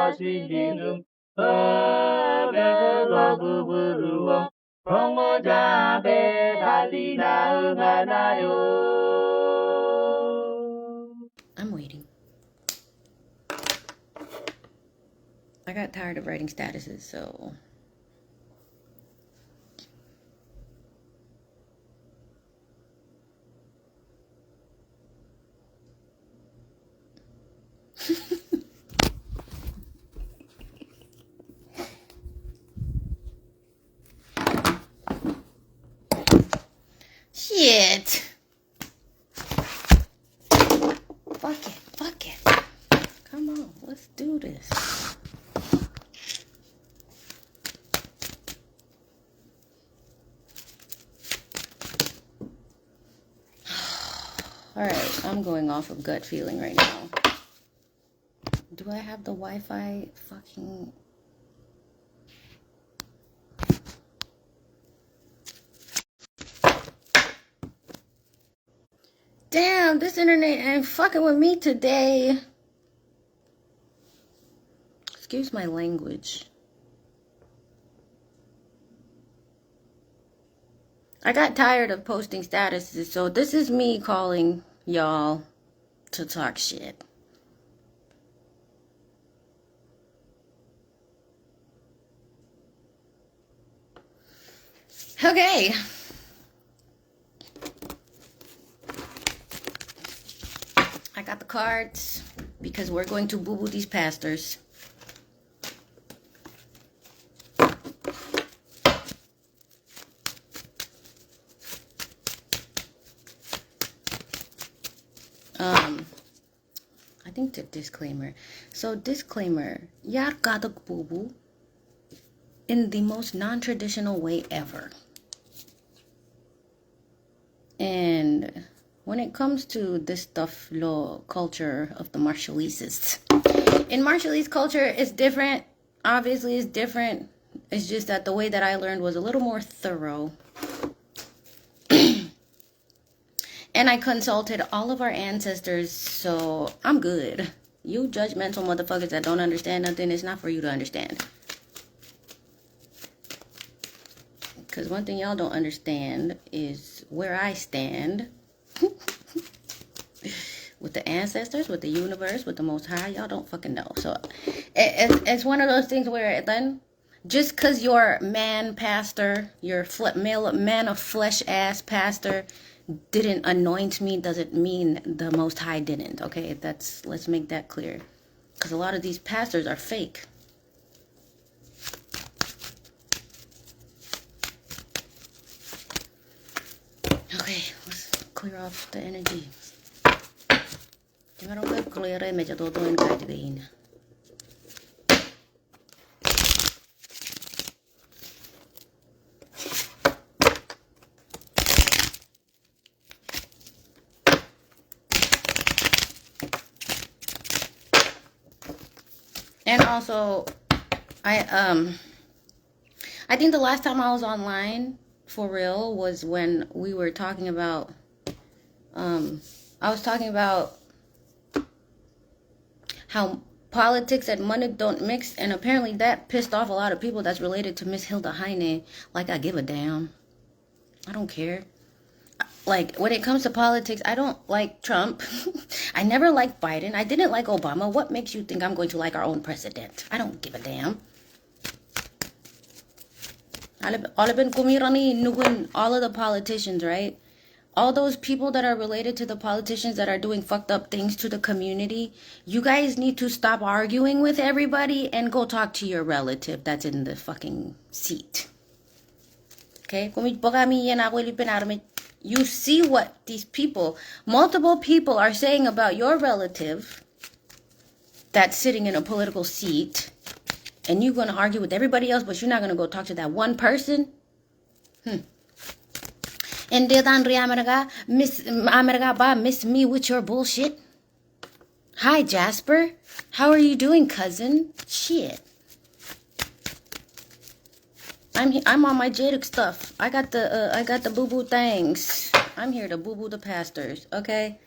마시기는 법에서 부부르워 공모자 배 달리 나응하나요. I'm waiting. I got tired of writing statuses, so... Shit! Fuck it. Come on, let's do this. Alright, I'm going off of gut feeling right now. Do I have the Wi-Fi fucking... Damn, this internet ain't fucking with me today. Excuse my language. I got tired of posting statuses, so this is me calling y'all to talk shit. Okay. I got the cards because we're going to boo-boo these pastors. I think the disclaimer. So disclaimer, yar kadak boo-boo in the most non-traditional way ever. And when it comes to this stuff, law culture of the Marshallese, in Marshallese culture, it's different. Obviously, it's different. It's just that the way that I learned was a little more thorough. And I consulted all of our ancestors, so I'm good. You judgmental motherfuckers that don't understand nothing, it's not for you to understand. Because one thing y'all don't understand is where I stand with the ancestors, with the universe, with the Most High. Y'all don't fucking know. So it's one of those things where then just because your man pastor, your male man of flesh ass pastor didn't anoint me doesn't mean the Most High didn't. Okay, let's make that clear. Because a lot of these pastors are fake. Okay, let's clear off the energy. And also, I think the last time I was online for real was when we were talking about I was talking about how politics and money don't mix, and apparently that pissed off a lot of people that's related to Miss Hilda Heine. Like, I give a damn. I don't care. Like, when it comes to politics, I don't like Trump. I never liked Biden. I didn't like Obama. What makes you think I'm going to like our own president? I don't give a damn. All of the politicians, right? All those people that are related to the politicians that are doing fucked up things to the community, you guys need to stop arguing with everybody and go talk to your relative that's in the fucking seat. Okay? You see what these people, multiple people are saying about your relative that's sitting in a political seat, and you're going to argue with everybody else, but you're not going to go talk to that one person? And miss me with your bullshit? Hi, Jasper. How are you doing, cousin? Shit. I'm on my Jadic stuff. I got the boo-boo things. I'm here to boo-boo the pastors, okay?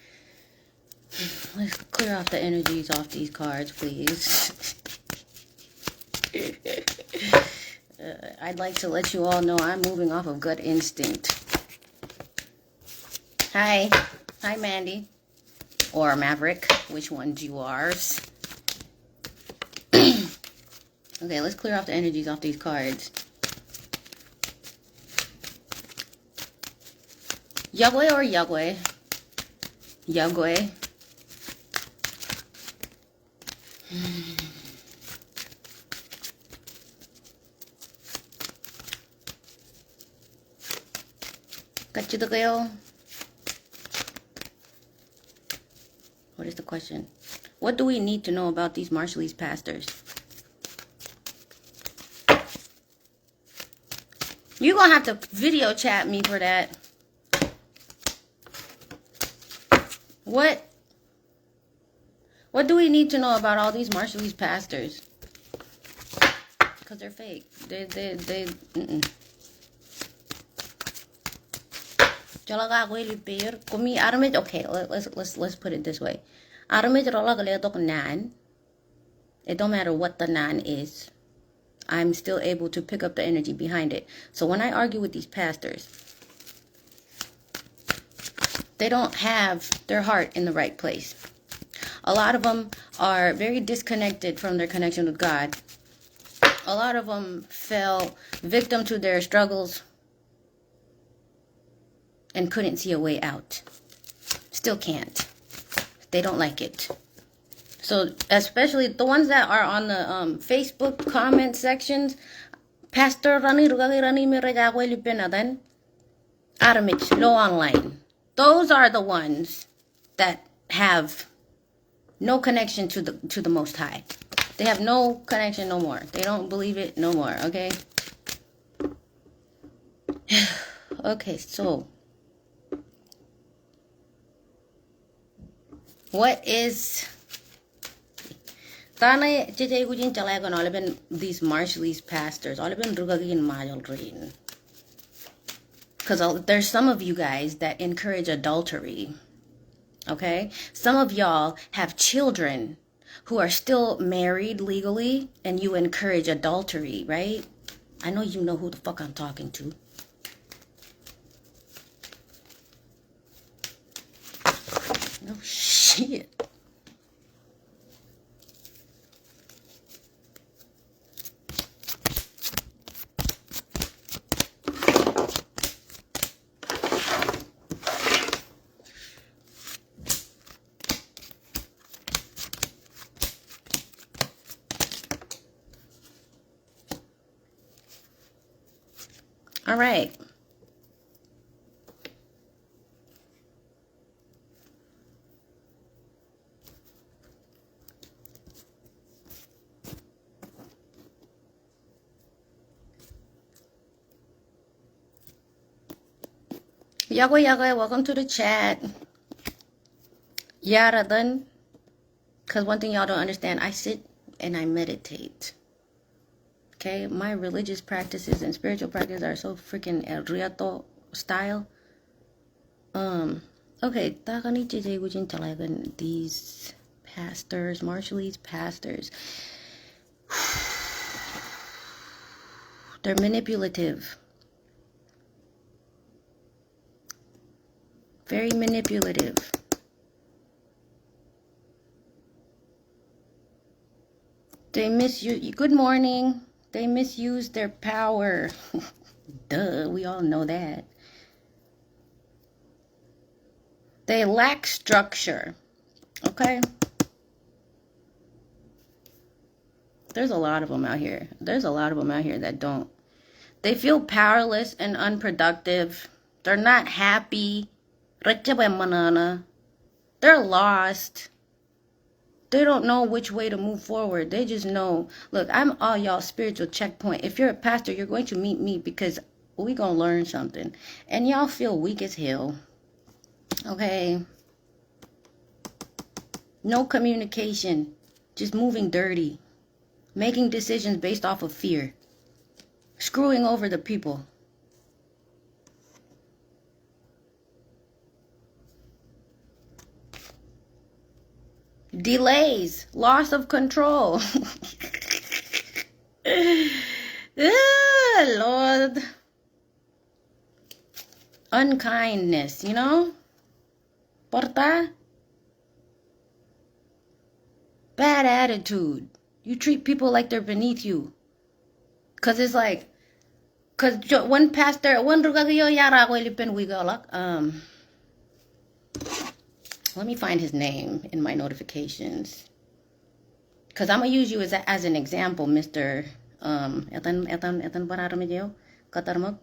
Let's clear off the energies off these cards, please. I'd like to let you all know I'm moving off of gut instinct. Hi. Hi, Mandy. Or Maverick. Which one's yours? Okay, let's clear off the energies off these cards. Yagwe or Yagwe? Yagwe. What is the question? What do we need to know about these Marshallese pastors? You're gonna have to video chat me for that. What do we need to know about all these Marshallese pastors? Because they're fake. They Okay, let's put it this way. It don't matter what the nan is. I'm still able to pick up the energy behind it. So when I argue with these pastors, they don't have their heart in the right place. A lot of them are very disconnected from their connection with God. A lot of them fell victim to their struggles and couldn't see a way out. Still can't. They don't like it. So especially the ones that are on the Facebook comment sections, Pastor Rani Rikaki Rani Miragagwe Lipinadan, Aramich, low online. Those are the ones that have no connection to the Most High. They have no connection no more. They don't believe it no more, okay? Okay, so what is Tana Jete Gujin Talagon all been these Marshallese pastors, all been Rikaki and RiMajol green. Because there's some of you guys that encourage adultery. Okay? Some of y'all have children who are still married legally and you encourage adultery, right? I know you know who the fuck I'm talking to. No shit. All right. Yagwe, welcome to the chat. Yara done. Because one thing y'all don't understand, I sit and I meditate. Okay, my religious practices and spiritual practices are so freaking Ri-Etto style. Okay, these pastors, Marshallese pastors, they're manipulative. Very manipulative. They misuse. Good morning. They misuse their power. Duh, we all know that. They lack structure. Okay? There's a lot of them out here. There's a lot of them out here that don't. They feel powerless and unproductive. They're not happy. They're lost. They don't know which way to move forward. They just know, look, I'm all y'all spiritual checkpoint. If you're a pastor, you're going to meet me because we gonna learn something. And y'all feel weak as hell. Okay? No communication. Just moving dirty. Making decisions based off of fear. Screwing over the people. Delays, loss of control. Lord. Unkindness, you know? Porta. Bad attitude. You treat people like they're beneath you. Cause it's like, cause one pastor, one rugagayo yara ko ilipin wigalak. Let me find his name in my notifications. Cause I'm gonna use you as an example, Mr. Etan para medyo katarmag.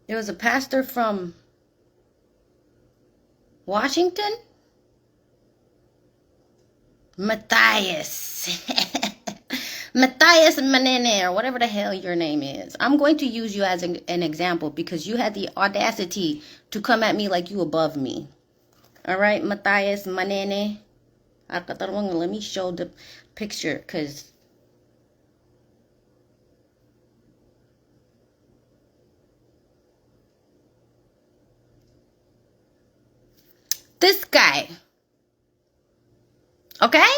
There was a pastor from Washington, Matthias. Matthias Manene, or whatever the hell your name is. I'm going to use you as an example because you had the audacity to come at me like you above me. All right, Matthias Manene. Let me show the picture because this guy, okay?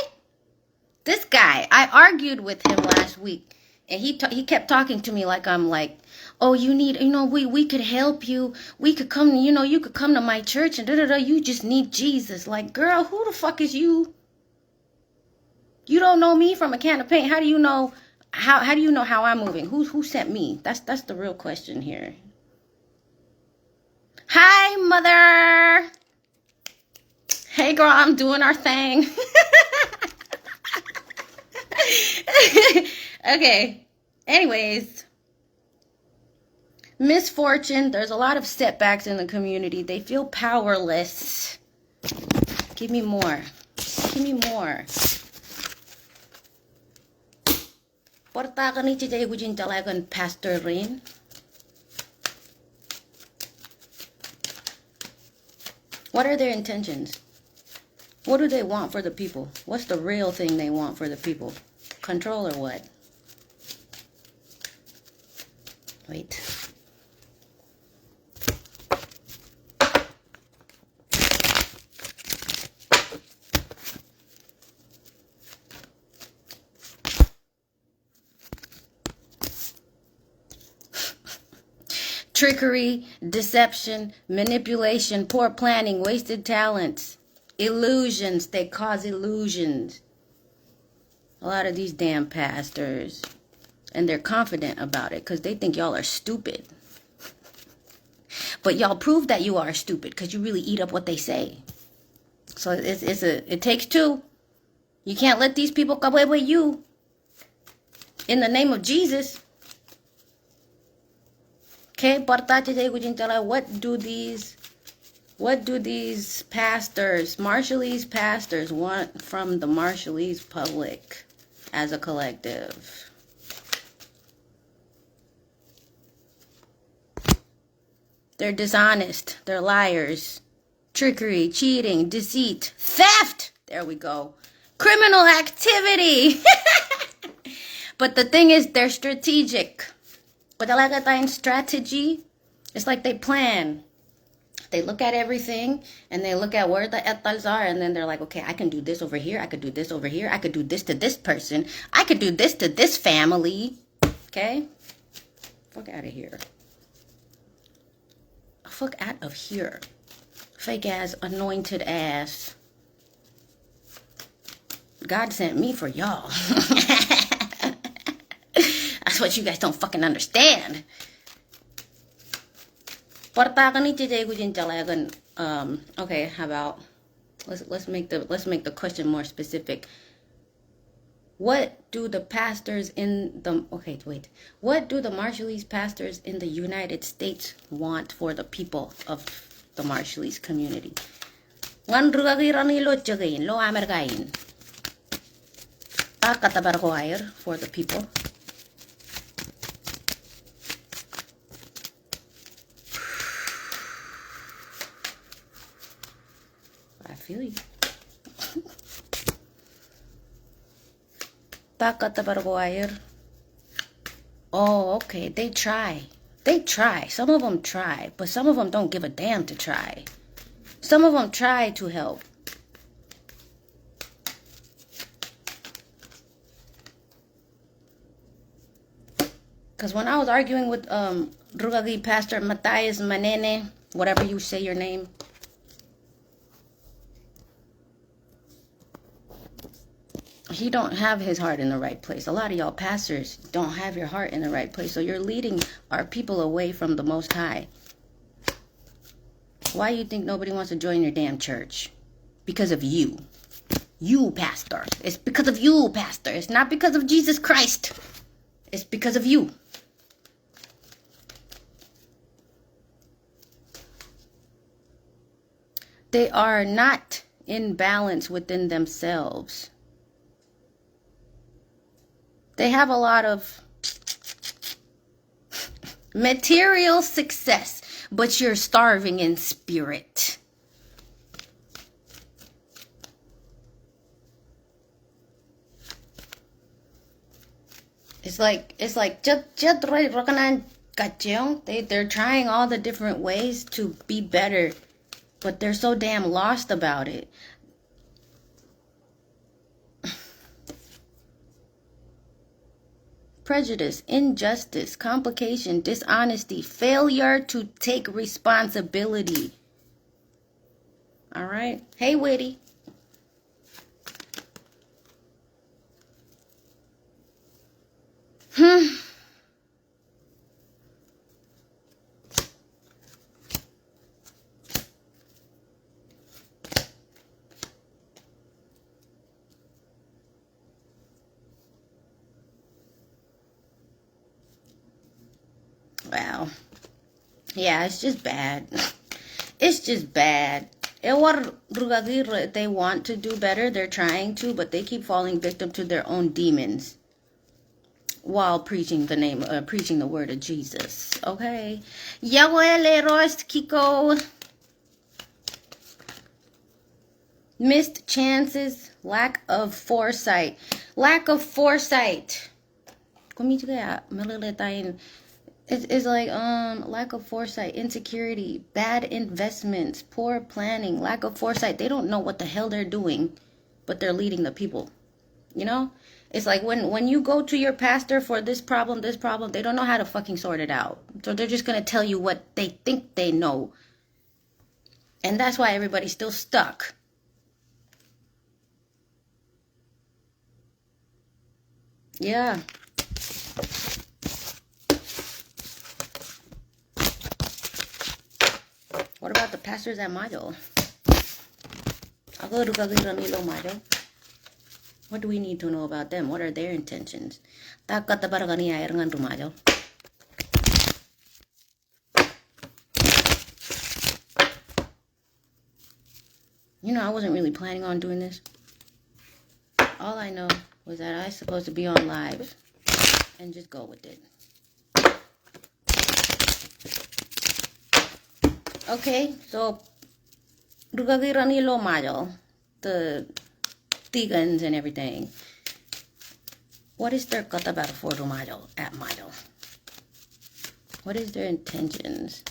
This guy, I argued with him last week, and he kept talking to me like I'm like, oh, you need, we could help you. We could come, you could come to my church and da-da-da. You just need Jesus. Like, girl, who the fuck is you? You don't know me from a can of paint. How do you know how do you know how I'm moving? Who sent me? That's the real question here. Hi, mother. Hey, girl, I'm doing our thing. Okay. Anyways, misfortune. There's a lot of setbacks in the community. They feel powerless. Give me more. Give me more. Porta ka ni chijay gujin talagan Pastor Rin. What are their intentions? What do they want for the people? What's the real thing they want for the people? Control or what? Wait. Trickery, deception, manipulation, poor planning, wasted talents, illusions. They cause illusions. A lot of these damn pastors. And they're confident about it because they think y'all are stupid. But y'all prove that you are stupid because you really eat up what they say. So it takes two. You can't let these people come away with you. In the name of Jesus. Okay, what do these pastors, Marshallese pastors, want from the Marshallese public as a collective? They're dishonest, they're liars, trickery, cheating, deceit, theft. There we go. Criminal activity. But the thing is, they're strategic. Strategy, it's like they plan. They look at everything and they look at where the etals are, and then they're like, okay, I can do this over here, I could do this over here, I could do this to this person, I could do this to this family. Okay? Fuck out of here. Fuck out of here. Fake ass, anointed ass. God sent me for y'all. That's what you guys don't fucking understand. Okay, how about let's make the question more specific. What do the pastors in the What do the Marshallese pastors in the United States want for the people of the Marshallese community? For the people. I feel you. Oh, okay. They try. They try. Some of them try, but some of them don't give a damn to try. Some of them try to help. Because when I was arguing with Rikaki Pastor Matthias Manene, whatever you say your name, he don't have his heart in the right place. A lot of y'all pastors don't have your heart in the right place. So you're leading our people away from the Most High. Why do you think nobody wants to join your damn church? Because of you. You, pastor. It's because of you, pastor. It's not because of Jesus Christ. It's because of you. They are not in balance within themselves. They have a lot of material success, but you're starving in spirit. It's like they're trying all the different ways to be better, but they're so damn lost about it. Prejudice, injustice, complication, dishonesty, failure to take responsibility. All right? Hey, Witty. Wow. Yeah, it's just bad. It's just bad. They want to do better. They're trying to, but they keep falling victim to their own demons while preaching the word of Jesus. Okay. Yahweh Rost Kiko. Missed chances. Lack of foresight. Lack of foresight. It's like lack of foresight, insecurity, bad investments, poor planning, lack of foresight. They don't know what the hell they're doing, but they're leading the people. You know? It's like when you go to your pastor for this problem, they don't know how to fucking sort it out. So they're just going to tell you what they think they know. And that's why everybody's still stuck. Yeah. What about the pastors at RiMajol? What do we need to know about them? What are their intentions? You know, I wasn't really planning on doing this. All I know was that I was supposed to be on live and just go with it. Okay, so RiMajol, the Tigans and everything. What is their kata battle for RiMajol at RiMajol? What is their intentions?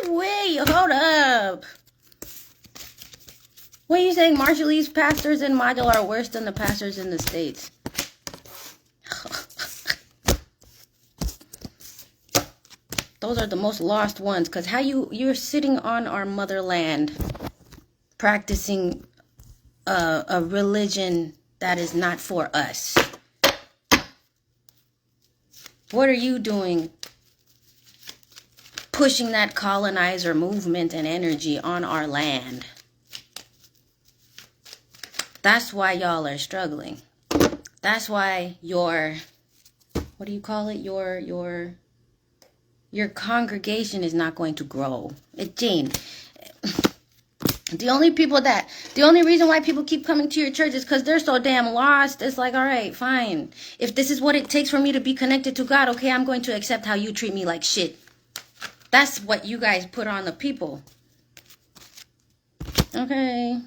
Wait, hold up. What are you saying? Marshallese pastors in RiMajol are worse than the pastors in the States? Those are the most lost ones. Because how you're sitting on our motherland practicing a religion that is not for us. What are you doing pushing that colonizer movement and energy on our land? That's why y'all are struggling. That's why your, what do you call it? Your congregation is not going to grow. Jane, the only reason why people keep coming to your church is because they're so damn lost. It's like, all right, fine. If this is what it takes for me to be connected to God, okay, I'm going to accept how you treat me like shit. That's what you guys put on the people. Okay.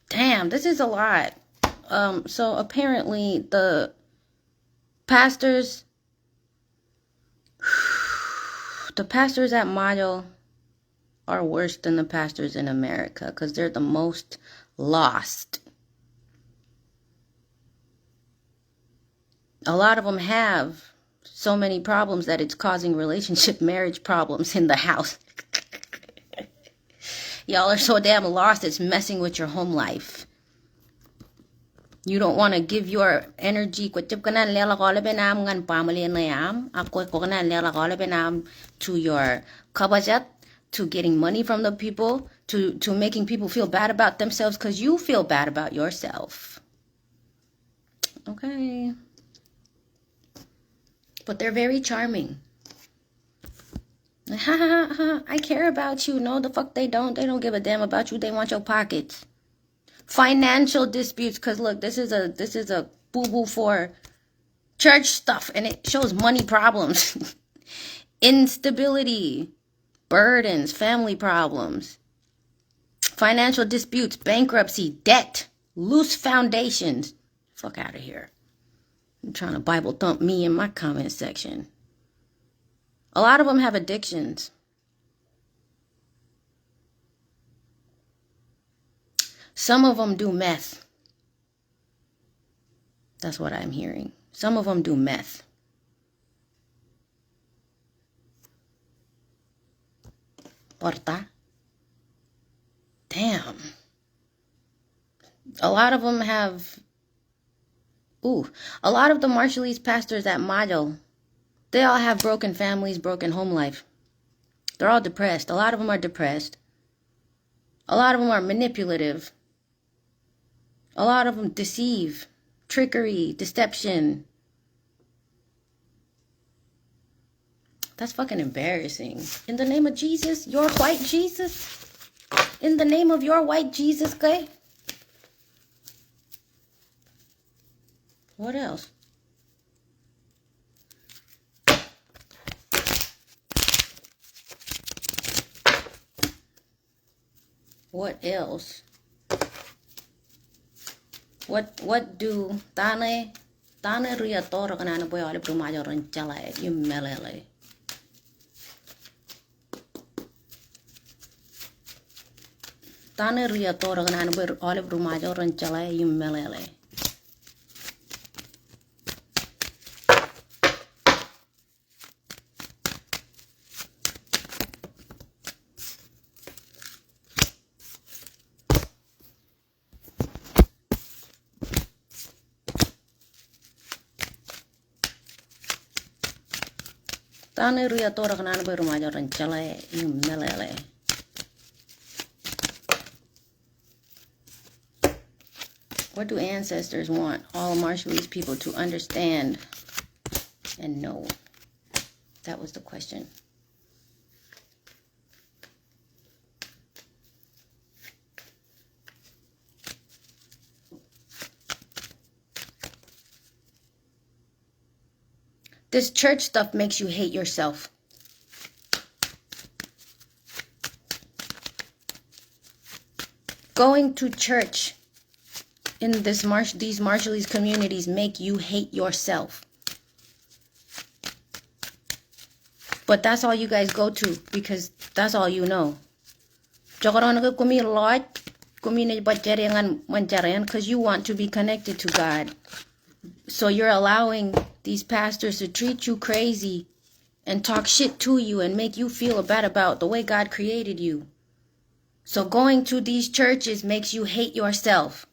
Damn, this is a lot. So apparently the pastors at RiMajol are worse than the pastors in America because they're the most lost. A lot of them have so many problems that it's causing marriage problems in the house. Y'all are so damn lost, it's messing with your home life. You don't want to give your energy to your kabajat, to getting money from the people, to making people feel bad about themselves because you feel bad about yourself. Okay. But they're very charming. Ha ha ha ha, I care about you. No, the fuck they don't. They don't give a damn about you. They want your pockets. Financial disputes, because look, this is a Buubuu for church stuff, and it shows money problems. Instability, burdens, family problems, financial disputes, bankruptcy, debt, loose foundations. Fuck out of here. I'm trying to Bible thump me in my comment section. A lot of them have addictions. Some of them do meth. That's what I'm hearing. Some of them do meth. Porta. Damn. A lot of them have... a lot of the Marshallese pastors at RiMajol, they all have broken families, broken home life. They're all depressed. A lot of them are depressed. A lot of them are manipulative. A lot of them deceive, trickery, deception. That's fucking embarrassing. In the name of Jesus, your white Jesus? In the name of your white Jesus, okay? What else? What else? What do Tane Ri-Etto kanana boy Aolep RiMajol rencala you melele. Tane Ri-Etto kanana boy Aolep RiMajol rencala you melele. Tane Ri-Etto kanana boy RiMajol rencala you melele. What do ancestors want all Marshallese people to understand and know? That was the question. This church stuff makes you hate yourself. Going to church in these Marshallese communities make you hate yourself. But that's all you guys go to because that's all you know. Because you want to be connected to God. So you're allowing these pastors to treat you crazy and talk shit to you and make you feel bad about the way God created you. So going to these churches makes you hate yourself.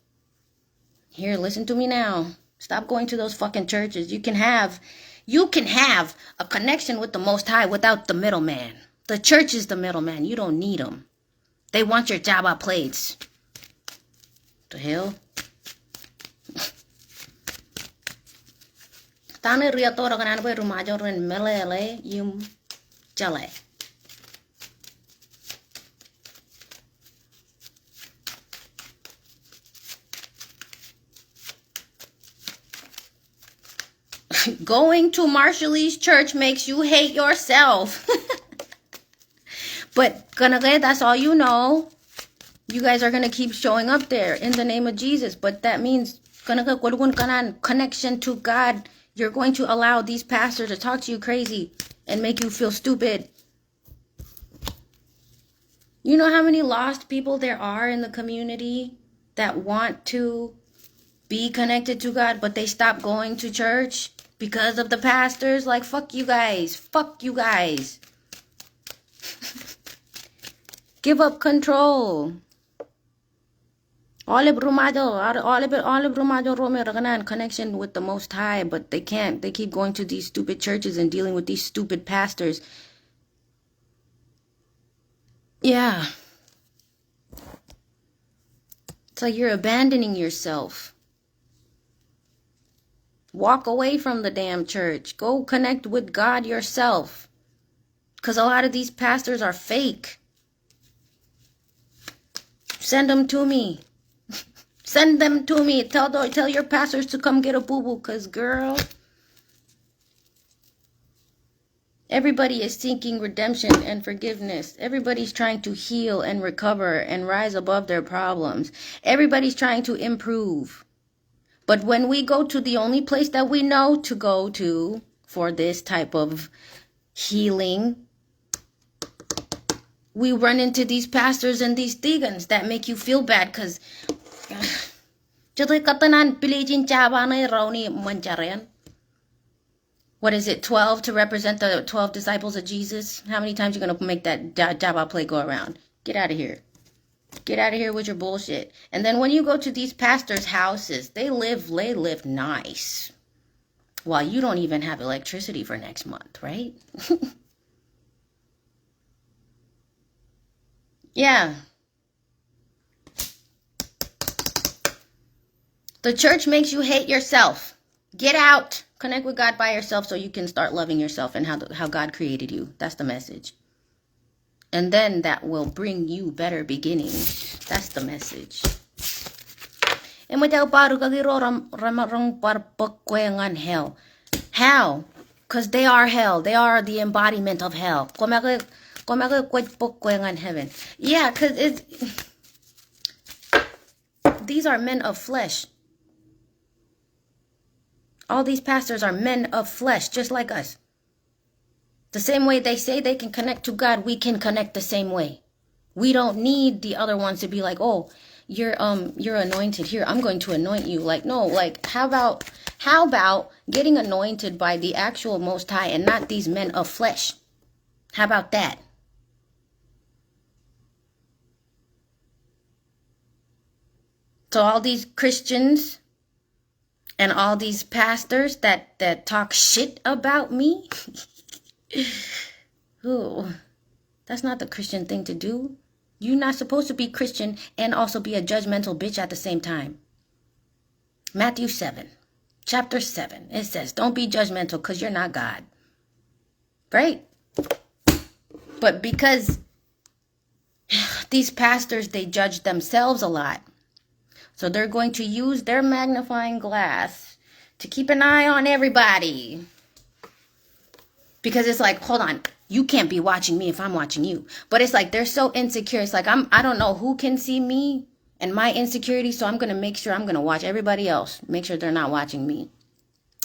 Here, listen to me now. Stop going to those fucking churches. You can have a connection with the Most High without the middleman. The church is the middleman. You don't need them. They want your Java plates. The hell? Tane Ri-Etto kanana boy RiMajol ren melele yum jale. Going to Marshallese church makes you hate yourself. But that's all you know. You guys are going to keep showing up there in the name of Jesus. But that means connection to God. You're going to allow these pastors to talk to you crazy and make you feel stupid. You know how many lost people there are in the community that want to be connected to God, but they stop going to church because of the pastors? Like, fuck you guys. Fuck you guys. Give up control. Aolep RiMajol connection with the Most High, but they can't. They keep going to these stupid churches and dealing with these stupid pastors. Yeah. It's like you're abandoning yourself. Walk away from the damn church. Go connect with God yourself. Because a lot of these pastors are fake. Send them to me. Send them to me. Tell your pastors to come get a boo-boo. Because, girl, everybody is seeking redemption and forgiveness. Everybody's trying to heal and recover and rise above their problems. Everybody's trying to improve. But when we go to the only place that we know to go to for this type of healing, we run into these pastors and these thegans that make you feel bad because what is it, 12 to represent the 12 disciples of Jesus? How many times are you going to make that Jabba play go around? Get out of here. Get out of here with your bullshit. And then when you go to these pastors' houses, they live nice. While you don't even have electricity for next month, right? Yeah. The church makes you hate yourself. Get out. Connect with God by yourself so you can start loving yourself and how God created you. That's the message. And then that will bring you better beginnings. That's the message. Hell. How? Because they are hell. They are the embodiment of hell. Heaven. Yeah, because these are men of flesh. All these pastors are men of flesh, just like us. The same way they say they can connect to God, we can connect the same way. We don't need the other ones to be like, oh, you're anointed here. I'm going to anoint you. Like, no, like, how about getting anointed by the actual Most High and not these men of flesh? How about that? So all these Christians and all these pastors that talk shit about me, ooh, that's not the Christian thing to do. You're not supposed to be Christian and also be a judgmental bitch at the same time. Matthew 7, chapter 7, it says, don't be judgmental because you're not God. Right? But because these pastors, they judge themselves a lot. So they're going to use their magnifying glass to keep an eye on everybody. Because it's like, hold on, you can't be watching me if I'm watching you. But it's like they're so insecure. It's like I don't know who can see me and my insecurity, so I'm going to make sure I'm going to watch everybody else. Make sure they're not watching me.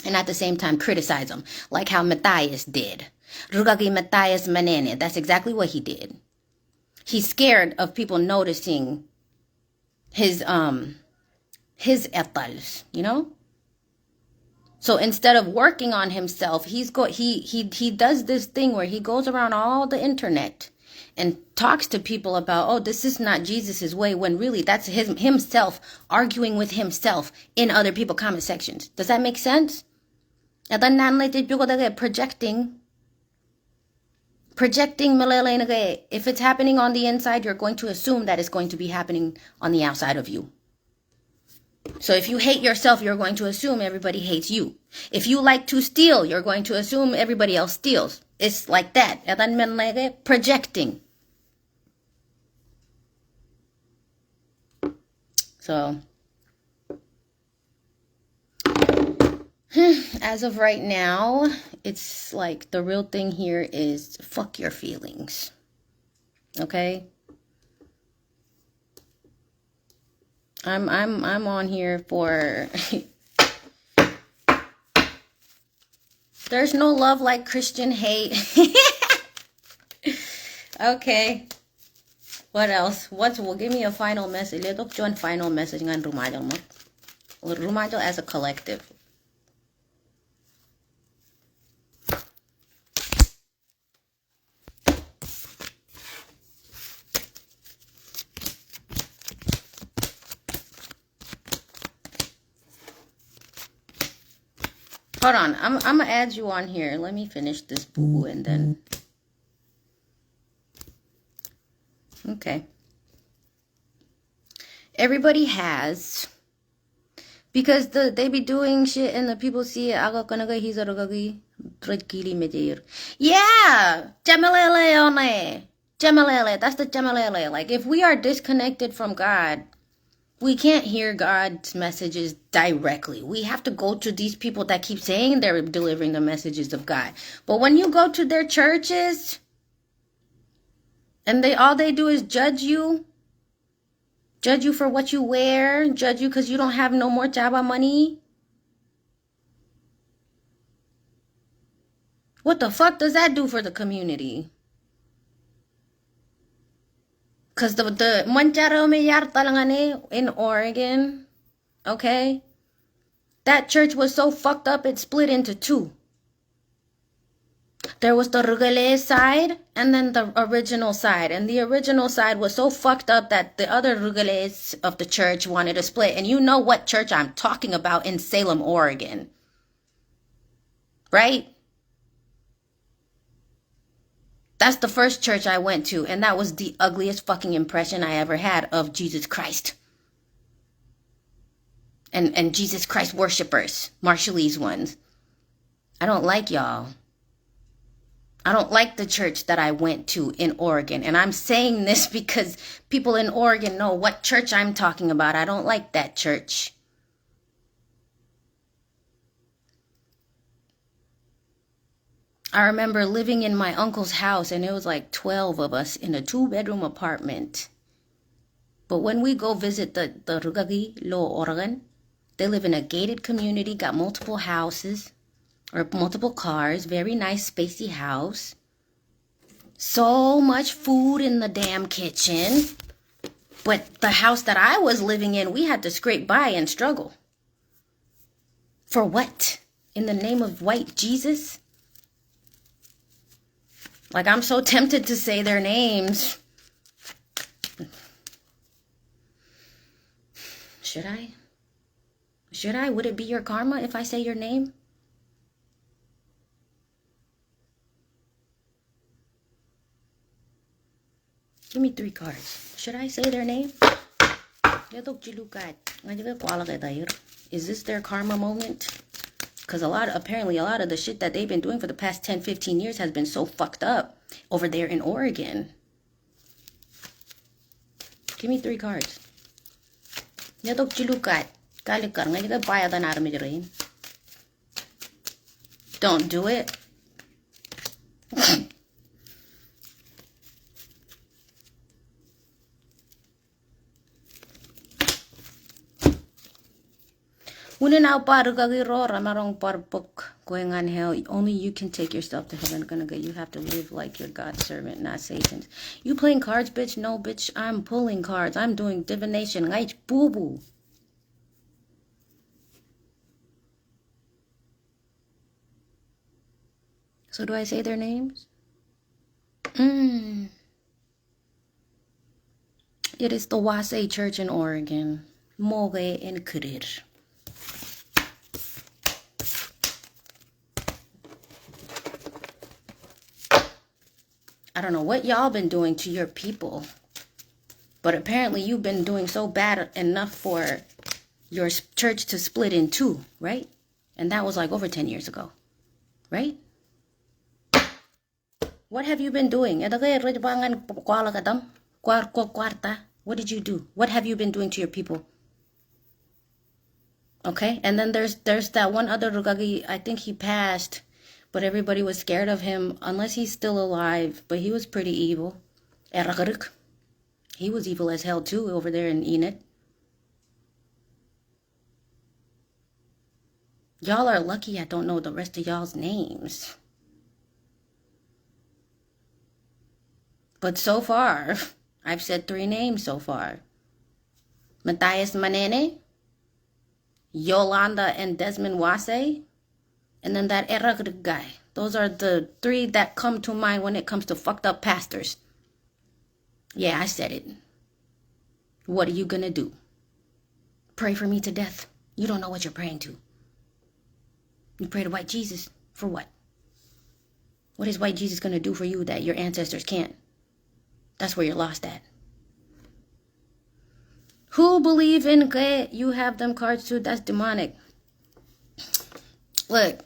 And at the same time, criticize them. Like how Matthias did. Rikaki Matthias Manene. That's exactly what he did. He's scared of people noticing his etals, you know? So instead of working on himself, he does this thing where he goes around all the internet and talks to people about, oh, this is not Jesus's way, when really that's himself arguing with himself in other people's comment sections. Does that make sense? And then projecting if it's happening on the inside, you're going to assume that it's going to be happening on the outside of you. So if you hate yourself, you're going to assume everybody hates you. If you like to steal, you're going to assume everybody else steals. It's like that. Projecting. So, as of right now, it's like the real thing here is fuck your feelings. Okay? I'm on here for there's no love like Christian hate. Okay. What else? Well, give me a final message. Let's join final message ngan RiMajol mo. RiMajol as a collective. Hold on. I'm gonna add you on here. Let me finish this Buubuu and then. Okay. Everybody has, because they be doing shit and the people see it. Yeah, Jamalele one. Jamalele. That's the Jamalele. Like if we are disconnected from God, we can't hear God's messages directly. We have to go to these people that keep saying they're delivering the messages of God. But when you go to their churches and all they do is judge you for what you wear, judge you because you don't have no more jaba money. What the fuck does that do for the community? Because the Manjaro Meyar Talangane in Oregon, okay? That church was so fucked up it split into two. There was the Rugale side and then the original side. And the original side was so fucked up that the other Rugales of the church wanted to split. And you know what church I'm talking about in Salem, Oregon. Right? That's the first church I went to. And that was the ugliest fucking impression I ever had of Jesus Christ. And Jesus Christ worshipers. Marshallese ones. I don't like y'all. I don't like the church that I went to in Oregon. And I'm saying this because people in Oregon know what church I'm talking about. I don't like that church. I remember living in my uncle's house and it was like 12 of us in a 2-bedroom apartment. But when we go visit the Rikaki, Lowa, Oregon, they live in a gated community, got multiple houses. Or multiple cars, very nice spacey house. So much food in the damn kitchen. But the house that I was living in, we had to scrape by and struggle. For what? In the name of white Jesus? Like I'm so tempted to say their names. Should I? Should I? Would it be your karma if I say your name? Give me 3 cards. Should I say their name? Is this their karma moment? Because apparently a lot of the shit that they've been doing for the past 10, 15 years has been so fucked up over there in Oregon. Give me 3 cards. Don't do it. Going on hell. Only you can take yourself to heaven. You have to live like your God's servant, not Satan's. You playing cards, bitch? No, bitch. I'm pulling cards. I'm doing divination. Like Buubuu. So do I say their names? It is the Wase Church in Oregon. Moge and Kurir. I don't know what y'all been doing to your people, but apparently you've been doing so bad enough for your church to split in 2, right? And that was like over 10 years ago, right? What have you been doing? What did you do? What have you been doing to your people? Okay, and then there's that one other Rikaki, I think he passed, but everybody was scared of him, unless he's still alive, but he was pretty evil. He was evil as hell too, over there in Enid. Y'all are lucky I don't know the rest of y'all's names. But so far, I've said 3 names so far. Matthias Manene, Yolanda and Desmond Wase, and then that Eragrig guy. Those are the 3 that come to mind when it comes to fucked up pastors. Yeah, I said it. What are you gonna do? Pray for me to death? You don't know what you're praying to. You pray to white Jesus. For what? What is white Jesus gonna do for you that your ancestors can't? That's where you're lost at. Who believe in que you have them cards too? That's demonic. Look,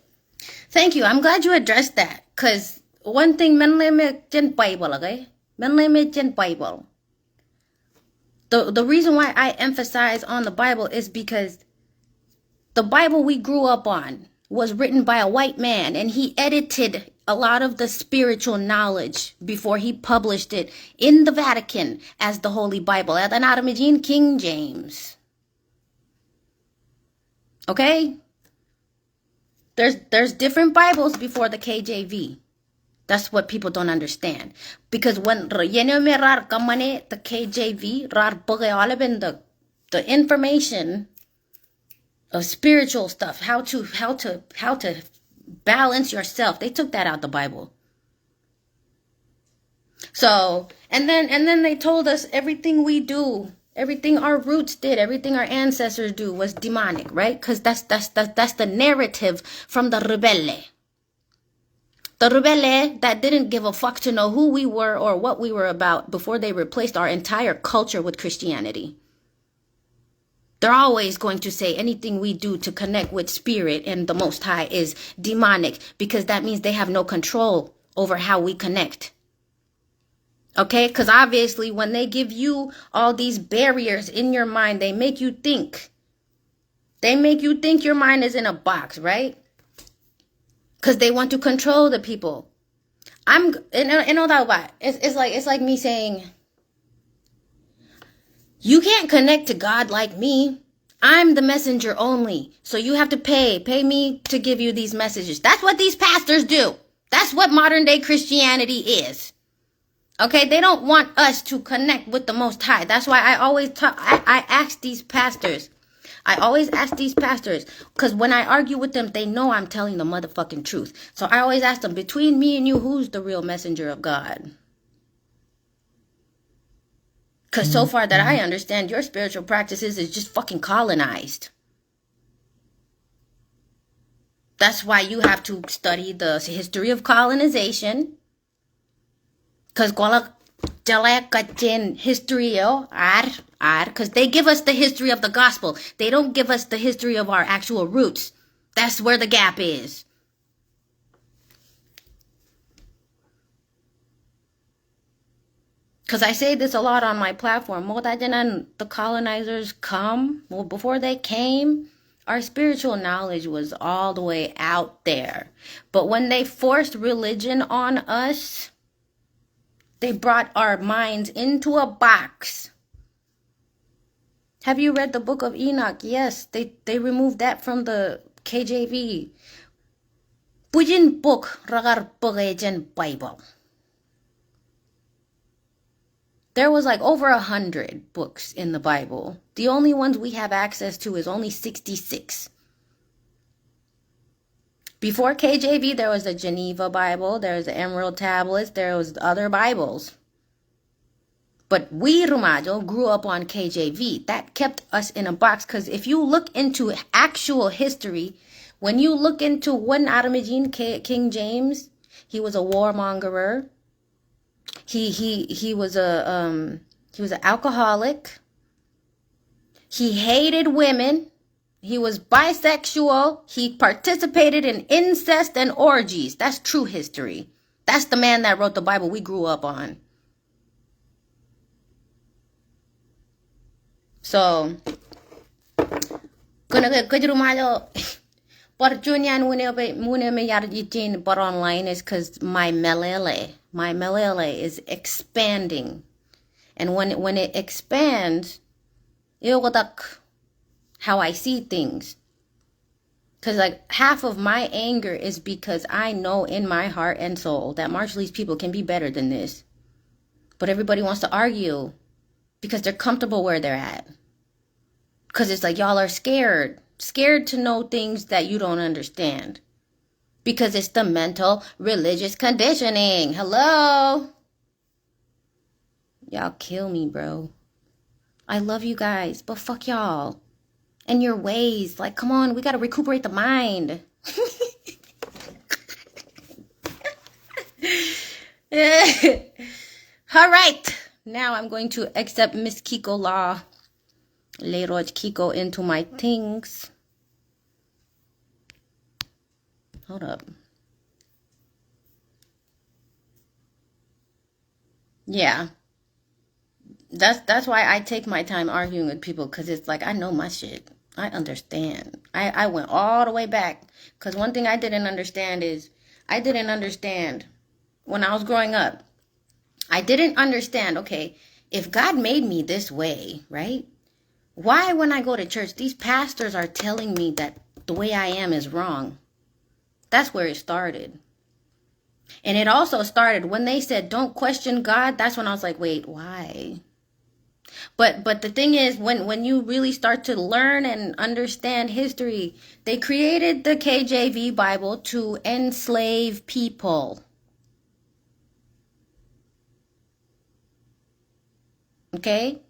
thank you. I'm glad you addressed that. Because one thing, men limit in Bible, okay? Men limit in Bible. The reason why I emphasize on the Bible is because the Bible we grew up on was written by a white man, and he edited a lot of the spiritual knowledge before he published it in the Vatican as the Holy Bible. At King James. Okay? There's different Bibles before the KJV. That's what people don't understand. Because when the KJV, Aolep, and the information of spiritual stuff, how to balance yourself, they took that out the Bible. So, and then they told us everything we do, everything our roots did, everything our ancestors do was demonic, right? Because that's the narrative from the rebelle. The rebelle that didn't give a fuck to know who we were or what we were about before they replaced our entire culture with Christianity. They're always going to say anything we do to connect with spirit and the Most High is demonic, because that means they have no control over how we connect. Okay? Because obviously when they give you all these barriers in your mind, they make you think. They make you think your mind is in a box, right? Because they want to control the people. It's like me saying, you can't connect to God like me. I'm the messenger only. So you have to pay me to give you these messages. That's what these pastors do. That's what modern day Christianity is. Okay, they don't want us to connect with the Most High. That's why I always I ask these pastors. I always ask these pastors, because when I argue with them, they know I'm telling the motherfucking truth. So I always ask them, between me and you, who's the real messenger of God? Because so far that I understand, your spiritual practices is just fucking colonized. That's why you have to study the history of colonization. Because history, because they give us the history of the gospel. They don't give us the history of our actual roots. That's where the gap is. Because I say this a lot on my platform. The colonizers come. Well, before they came, our spiritual knowledge was all the way out there. But when they forced religion on us, they brought our minds into a box. Have you read the book of Enoch? Yes, they removed that from the KJV. Pujin book ragar Bible. There was like over 100 books in the Bible. The only ones we have access to is only 66. Before KJV, there was the Geneva Bible, there was the Emerald Tablets, there was other Bibles. But we, RiMajol, grew up on KJV. That kept us in a box, because if you look into actual history, when you look into when King James, he was a warmongerer. He was an alcoholic. He hated women. He was bisexual. He participated in incest and orgies. That's true history. That's the man that wrote the Bible we grew up on. So, but online is because my melele is expanding. And when it expands, how I see things. Because, like, half of my anger is because I know in my heart and soul that Marshallese people can be better than this. But everybody wants to argue because they're comfortable where they're at. Because it's like y'all are scared. Scared to know things that you don't understand. Because it's the mental religious conditioning. Hello? Y'all kill me, bro. I love you guys, but fuck y'all. And your ways. Like, come on, we gotta recuperate the mind. All right. Now I'm going to accept Miss Kiko Law, Leroy Kiko, into my things. Hold up. Yeah. That's why I take my time arguing with people, because it's like I know my shit. I understand. I went all the way back, because one thing I didn't understand is I didn't understand when I was growing up. I didn't understand, okay, if God made me this way, right? Why when I go to church, these pastors are telling me that the way I am is wrong? That's where it started. And it also started when they said, don't question God. That's when I was like, wait, why? But the thing is, when you really start to learn and understand history, they created the KJV Bible to enslave people. Okay?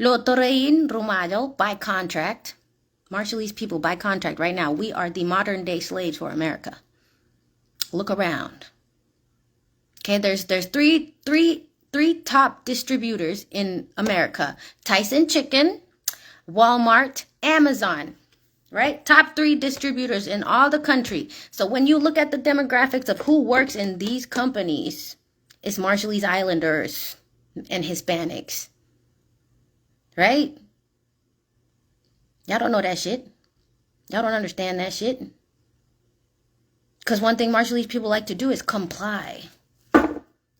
Lotorein RiMajol, by contract. Marshallese people, by contract, right now, we are the modern day slaves for America. Look around. Okay, there's three top distributors in America. Tyson Chicken, Walmart, Amazon. Right? Top 3 distributors in all the country. So when you look at the demographics of who works in these companies, it's Marshallese Islanders and Hispanics. Right? Y'all don't know that shit. Y'all don't understand that shit. Because one thing Marshallese people like to do is comply.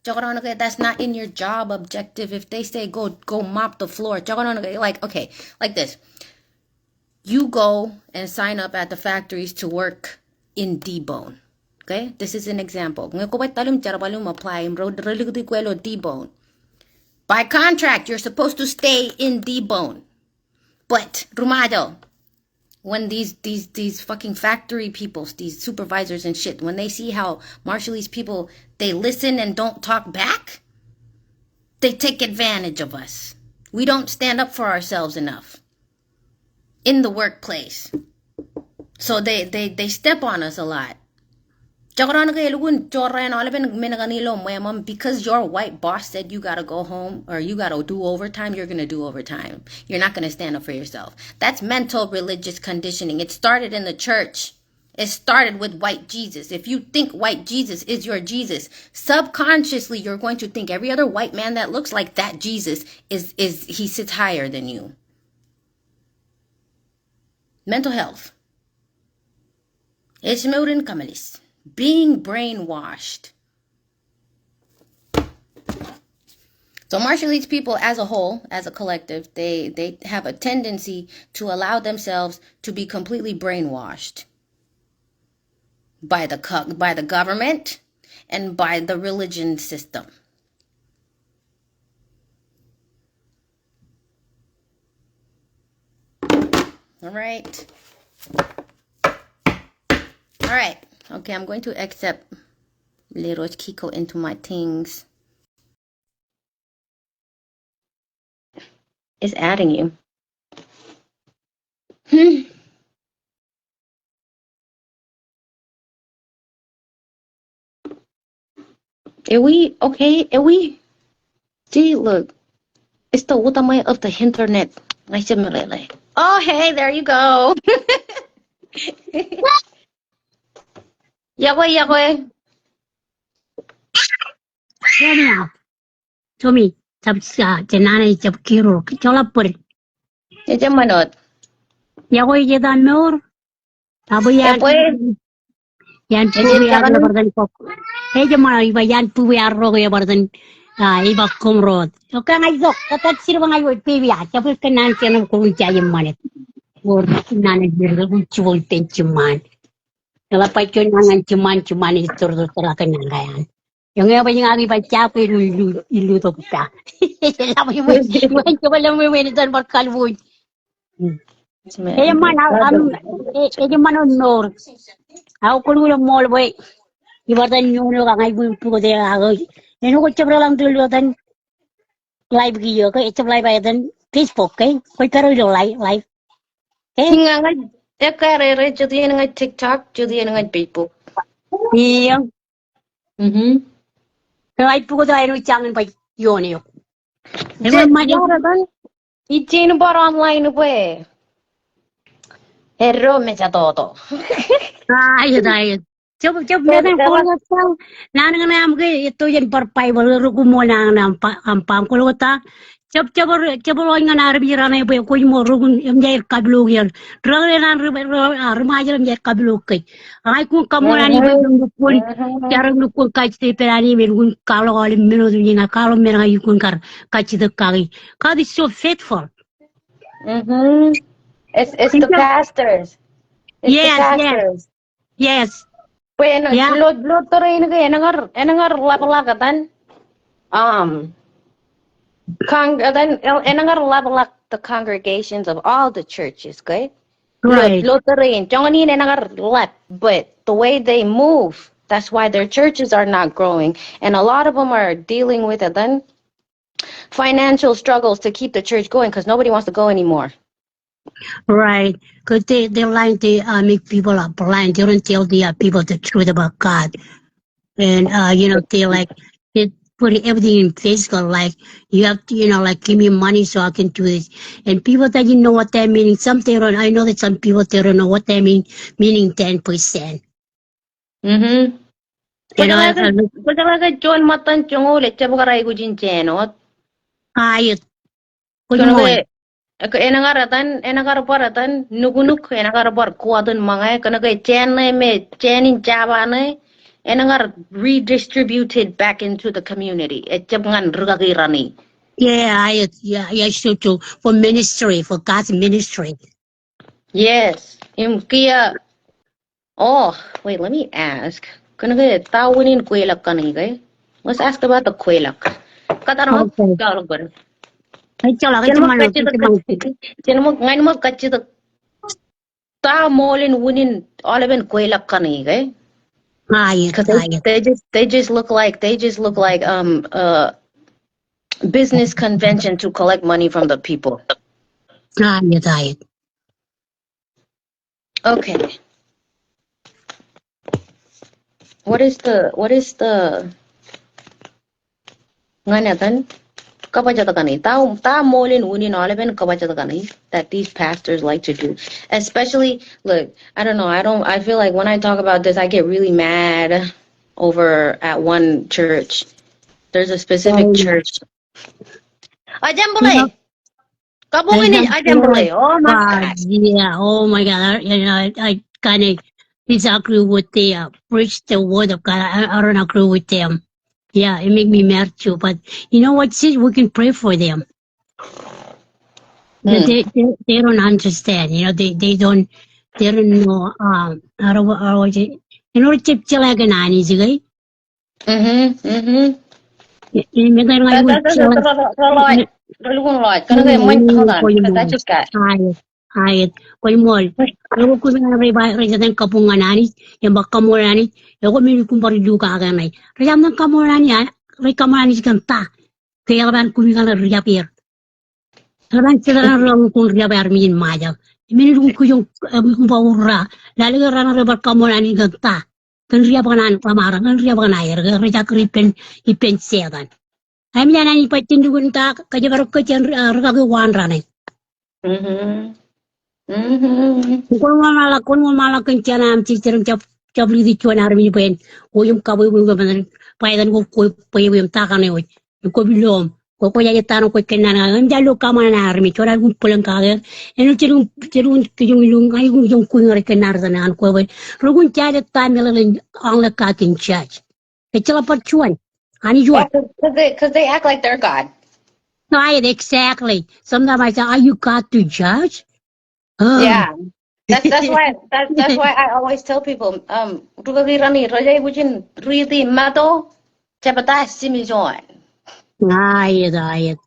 That's not in your job objective. If they say go mop the floor, like, okay, like this. You go and sign up at the factories to work in debone. Okay? This is an example. Debone. By contract, you're supposed to stay in debone. But, Rumado, when these fucking factory people, these supervisors and shit, when they see how Marshallese people, they listen and don't talk back, they take advantage of us. We don't stand up for ourselves enough in the workplace. So they step on us a lot. Because your white boss said you gotta go home or you gotta do overtime, you're gonna do overtime. You're not gonna stand up for yourself. That's mental religious conditioning. It started in the church. It started with white Jesus. If you think white Jesus is your Jesus, subconsciously you're going to think every other white man that looks like that Jesus is he sits higher than you. Mental health. Ishmeurin Kamalis. Being brainwashed. So Marshallese people as a whole, as a collective, they have a tendency to allow themselves to be completely brainwashed by the government and by the religion system. All right. All right. Okay, I'm going to accept Leroy Kiko into my things. It's adding you. See, look. It's the ultimate of the internet. Oh, hey, there you go. Yakoy. Yeah, Tommy, sabsa, tenane sabkiro, chola por. Ella manot. Yago yeda nor, tabu yan. Yan puwi arlo bardan kok. Ella mana iba yan puwi arlo ya bardan. Iba komrod. Oka ngai zok, tatat sir bang ayo piwi ya, capul kenan kenam ko unca yem manet. Or nana birru chul pen cuman. Kalau pakai nangan cuman itu terus terakan nangayan. Yang apa yang lagi baca apa ilu tu kita. Lama yang coba lama yang dan berkali pun. Eh mana nor. Aku kalau mall boy. Ibaratnya nyono kangai pun pukul dia agak. Ini aku coba lang dulu dan live video ke coba live aja dan Facebook ke. Kau taruh itu live. Hinga nga ekarere jadi nga TikTok jadi nga Facebook. Iya. Mhm. Live pukul dia itu jangan baik yoni. Jara dan ijin bar online we. Hero me todo. Ayat. Coba medan kalau tahu, nana nam ke itu yang perpai baru rugu nang ampam kalau ta. Coba orang yang Arabi rana ibu aku mau rugun yang jahit kabelu yang rangan RiMajol yang jahit kabelu ke. Aku kamu nani ibu pun cara nukun kaci perani mengun kalau alim menurut ina kalau mereka yukun kaci dekari. God is so faithful. Mhm. It's the pastors. It's the pastors. Yes. Bueno, lo terus ini enangar lapalakatan. Then enangar lapalak the congregations of all the churches, okay? Right. Lo terus jangan ini enangar lap, but the way they move, that's why their churches are not growing, and a lot of them are dealing with it then financial struggles to keep the church going because nobody wants to go anymore. Right, because they like to make people are blind. They don't tell the people the truth about God, and they like they put everything in physical. Like you have to, like give me money so I can do this. And people that you know what that meaning. Some they don't. I know that some people they don't know what that mean. Meaning 10%. Mhm. Pagkalaga John matan chongo le chabagaray ko jincheno. Ayot. Enagar paratan nugunuk enagar par kuadun mga kanaga chenin jabane enagar redistributed back into the community. Echabngan Rikaki rani. Yeah, ayot. Yeah, sure too. For ministry, for God's ministry. Yes. Kaya wait, let me ask. Kanaga tawinin kwelak kanigay. Let's ask about the kwelak. Katanong galagban. Ngayon mo kachita ta molin wunin Olepen kwelak kanigay. They just look like business convention to collect money from the people. Okay. What is the nganatan kabajatakani ta molin unin Olepen kabajatakani that these pastors like to do. Especially look, I don't know, I feel like when I talk about this I get really mad over at one church. There's a specific church. Ajambule. Kabungin ajambule. Oh my God. Yeah, oh my God. I kind of disagree with the preach the word of God. I don't agree with them. Yeah, it make me mad too. But you know what, sis? We can pray for them. They don't understand. They don't know how chip chilagan is it? Hold on, I just got. Hayat, koy mol. Ako ko na reza ng kapunganani, yung bakamuranani, ako may kumpari duka aganay. Reza ng kamurani, ray kamurani kanta. Kaya ban kumikan na riyapir. Laban sila lang kung riyapir min majal. Minirung ko yung kumpawura, lalaga rana rebar kamurani kanta. Kan riyapanan pamarang, kan riyapanayar, reza kripen ipen sedan. Ay mina ni patindugun ta, kaya karo kacang ragawan ranay. Kun mala kencana am cicerem cap li cuan armi pen oyum kaboy bu gaban paidan ko payum takane oy ko bilom ko ya tan ko kenana am jallo kamana armi cora gum pulang kaga enu cirum kijung lung ay gum jong kun re kenar tan ko boy rogun tiade tamela len ang la ka kin church e chala par cuan ani juan Because they act like they're God. right, exactly. Sometimes I say, are you God to judge? Oh. Yeah. That's why I always tell people, Rikaki rani rajai wujin really mato, chapata simijoan. Ayat, ayat.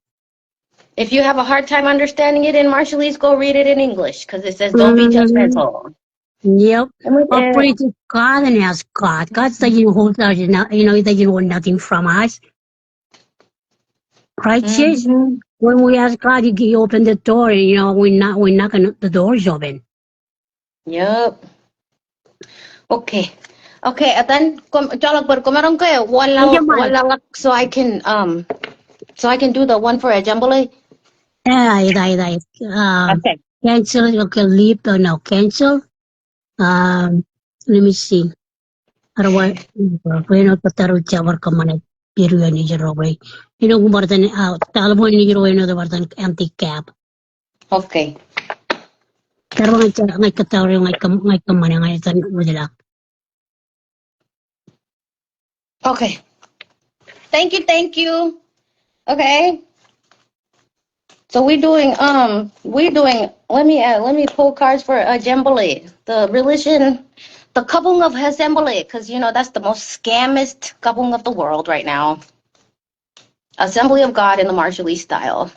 If you have a hard time understanding it in Marshallese, go read it in English because it says don't be Mm, judgmental. yep. And with Or pray it, to God and ask God. God doesn't hold us, doesn't hold nothing from us. Right, sis? mhm. When we ask God, He open the door, and we're knocking the doors open. Yup. Okay. Okay, and then jalak berkumarong kayo Kaya walalak so I can do the one for a jambole. ayat. Okay. Cancel, okay, leave, no, cancel. Let me see. Otherwise, bueno, pataru chawar kamane biru ni jero way. Gumartan talabo ni jero no the bartan empty cap. Okay. Pero ngai katawre ngai kamane ngai tan udila. Okay. Thank you, thank you. Okay. So let me pull cards for Jambale, the religion, the kabung of Assembly, because that's the most scammest kabung of the world right now. Assembly of God in the Marshallese style.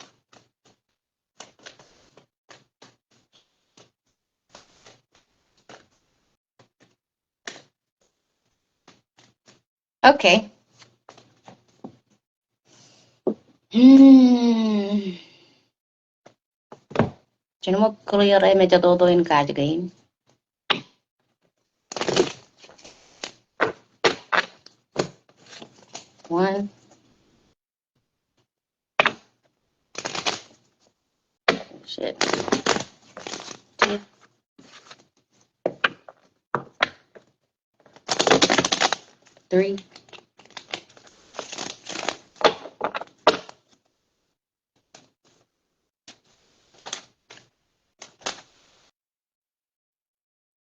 Okay. Sino mo clear ay medyo totoin ka game. One. Shit. Two. Three.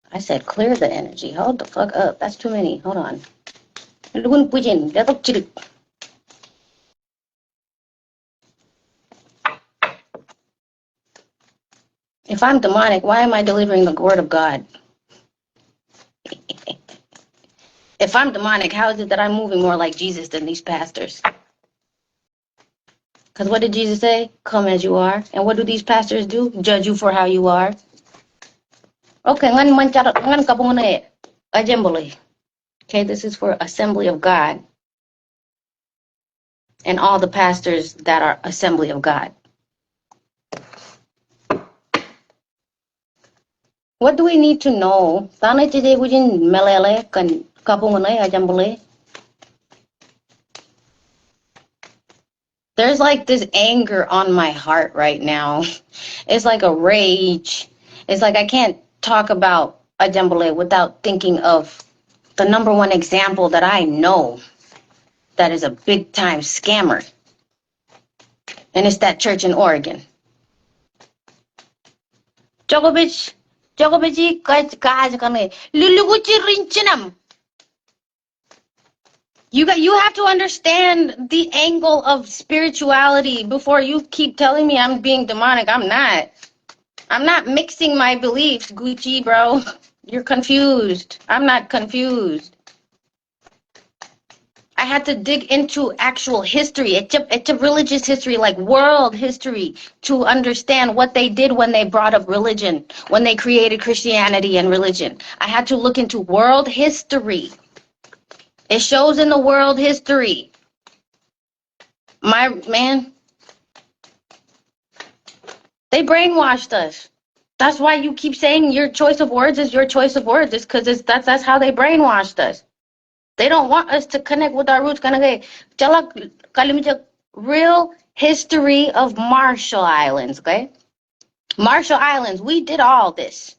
I said clear the energy. Hold the fuck up. That's too many. Hold on. If I'm demonic, why am I delivering the word of God? If I'm demonic, how is it that I'm moving more like Jesus than these pastors? Because what did Jesus say? Come as you are. And what do these pastors do? Judge you for how you are. Okay, assembly. Okay, this is for Assembly of God and all the pastors that are Assembly of God. What do we need to know? There's like this anger on my heart right now. It's like a rage. It's like I can't talk about Ajambale without thinking of the number one example that I know that is a big time scammer. And it's that church in Oregon. Djokovic, you have to understand the angle of spirituality before you keep telling me I'm being demonic. I'm not. I'm not mixing my beliefs, Gucci, bro. You're confused. I'm not confused. I had to dig into actual history. It's a religious history, like world history, to understand what they did when they brought up religion, when they created Christianity and religion. I had to look into world history. It shows in the world history. My man, they brainwashed us. That's why you keep saying your choice of words is your choice of words. It's because that's how they brainwashed us. They don't want us to connect with our roots. Real history of Marshall Islands, okay? Marshall Islands, we did all this.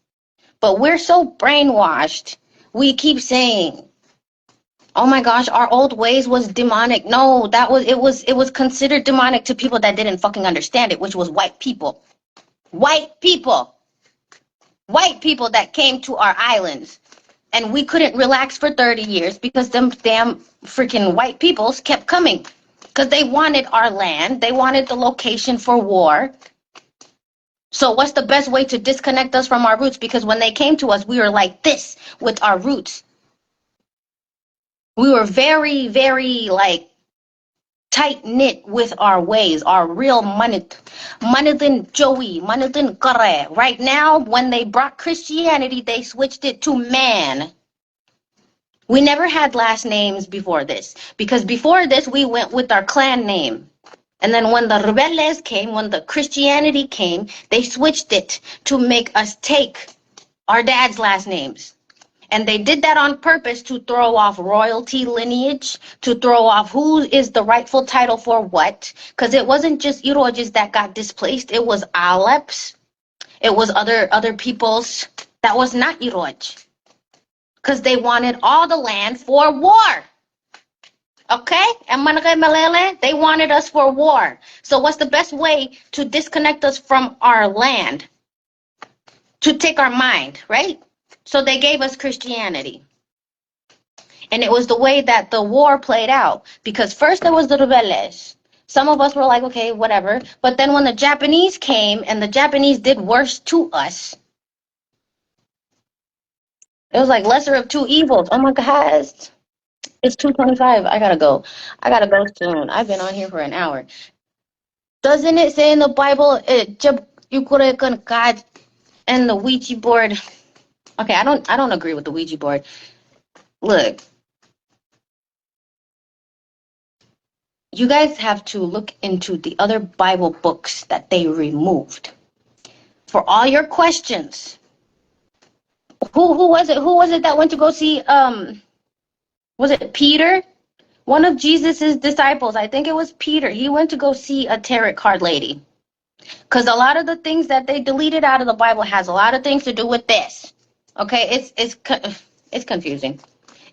But we're so brainwashed. We keep saying, oh my gosh, our old ways was demonic. No, it was considered demonic to people that didn't fucking understand it, which was white people. White people. White people that came to our islands. And we couldn't relax for 30 years because them damn freaking white peoples kept coming. Because they wanted our land. They wanted the location for war. So what's the best way to disconnect us from our roots? Because when they came to us, we were like this with our roots. We were very, very like tight knit with our ways, our real manithin Joey, manithin Kare. Right now, when they brought Christianity, they switched it to man. We never had last names before this, because before this, we went with our clan name. And then when the rebeldes came, when the Christianity came, they switched it to make us take our dad's last names. And they did that on purpose to throw off royalty lineage, to throw off who is the rightful title for what. Because it wasn't just Irojes that got displaced, it was Aoleps, it was other peoples that was not Iroj. Because they wanted all the land for war. Okay? And Manake Malele, they wanted us for war. So what's the best way to disconnect us from our land? To take our mind, right? So they gave us Christianity. And it was the way that the war played out. Because first there was the rebeldes. Some of us were like, okay, whatever. But then when the Japanese came and the Japanese did worse to us, it was like lesser of two evils. Oh my God. It's 2:25. I gotta go. I gotta go soon. I've been on here for an hour. Doesn't it say in the Bible, God and the Ouija board? Okay, I don't agree with the Ouija board. Look, you guys have to look into the other Bible books that they removed. For all your questions. Who was it? Who was it that went to go see was it Peter? One of Jesus's disciples. I think it was Peter. He went to go see a tarot card lady. Because a lot of the things that they deleted out of the Bible has a lot of things to do with this. Okay, it's confusing.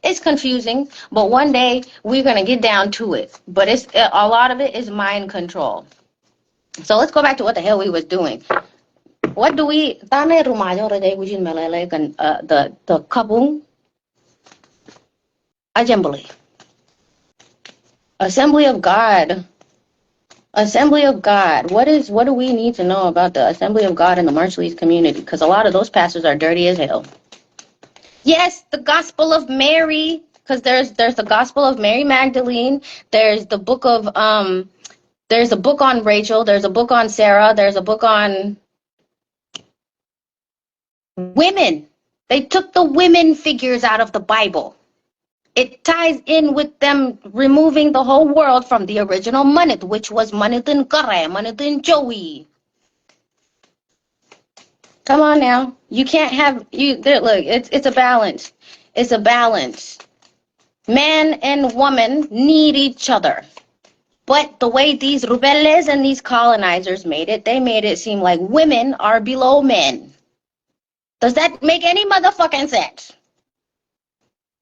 It's confusing, but one day we're gonna get down to it. But it's a lot of it is mind control. So let's go back to what the hell we was doing. What do we? The kabung assembly. Assembly of God. Assembly of God. What do we need to know about the Assembly of God in the Marshallese community? Because a lot of those pastors are dirty as hell. Yes, the Gospel of Mary, because there's the Gospel of Mary Magdalene. There's the book of there's a book on Rachel. There's a book on Sarah. There's a book on women. They took the women figures out of the Bible. It ties in with them removing the whole world from the original Manit, which was Manitin Kare, Manitin Joey. Come on now. You can't have look, it's a balance. It's a balance. Man and woman need each other. But the way these rebeldes and these colonizers made it, they made it seem like women are below men. Does that make any motherfucking sense?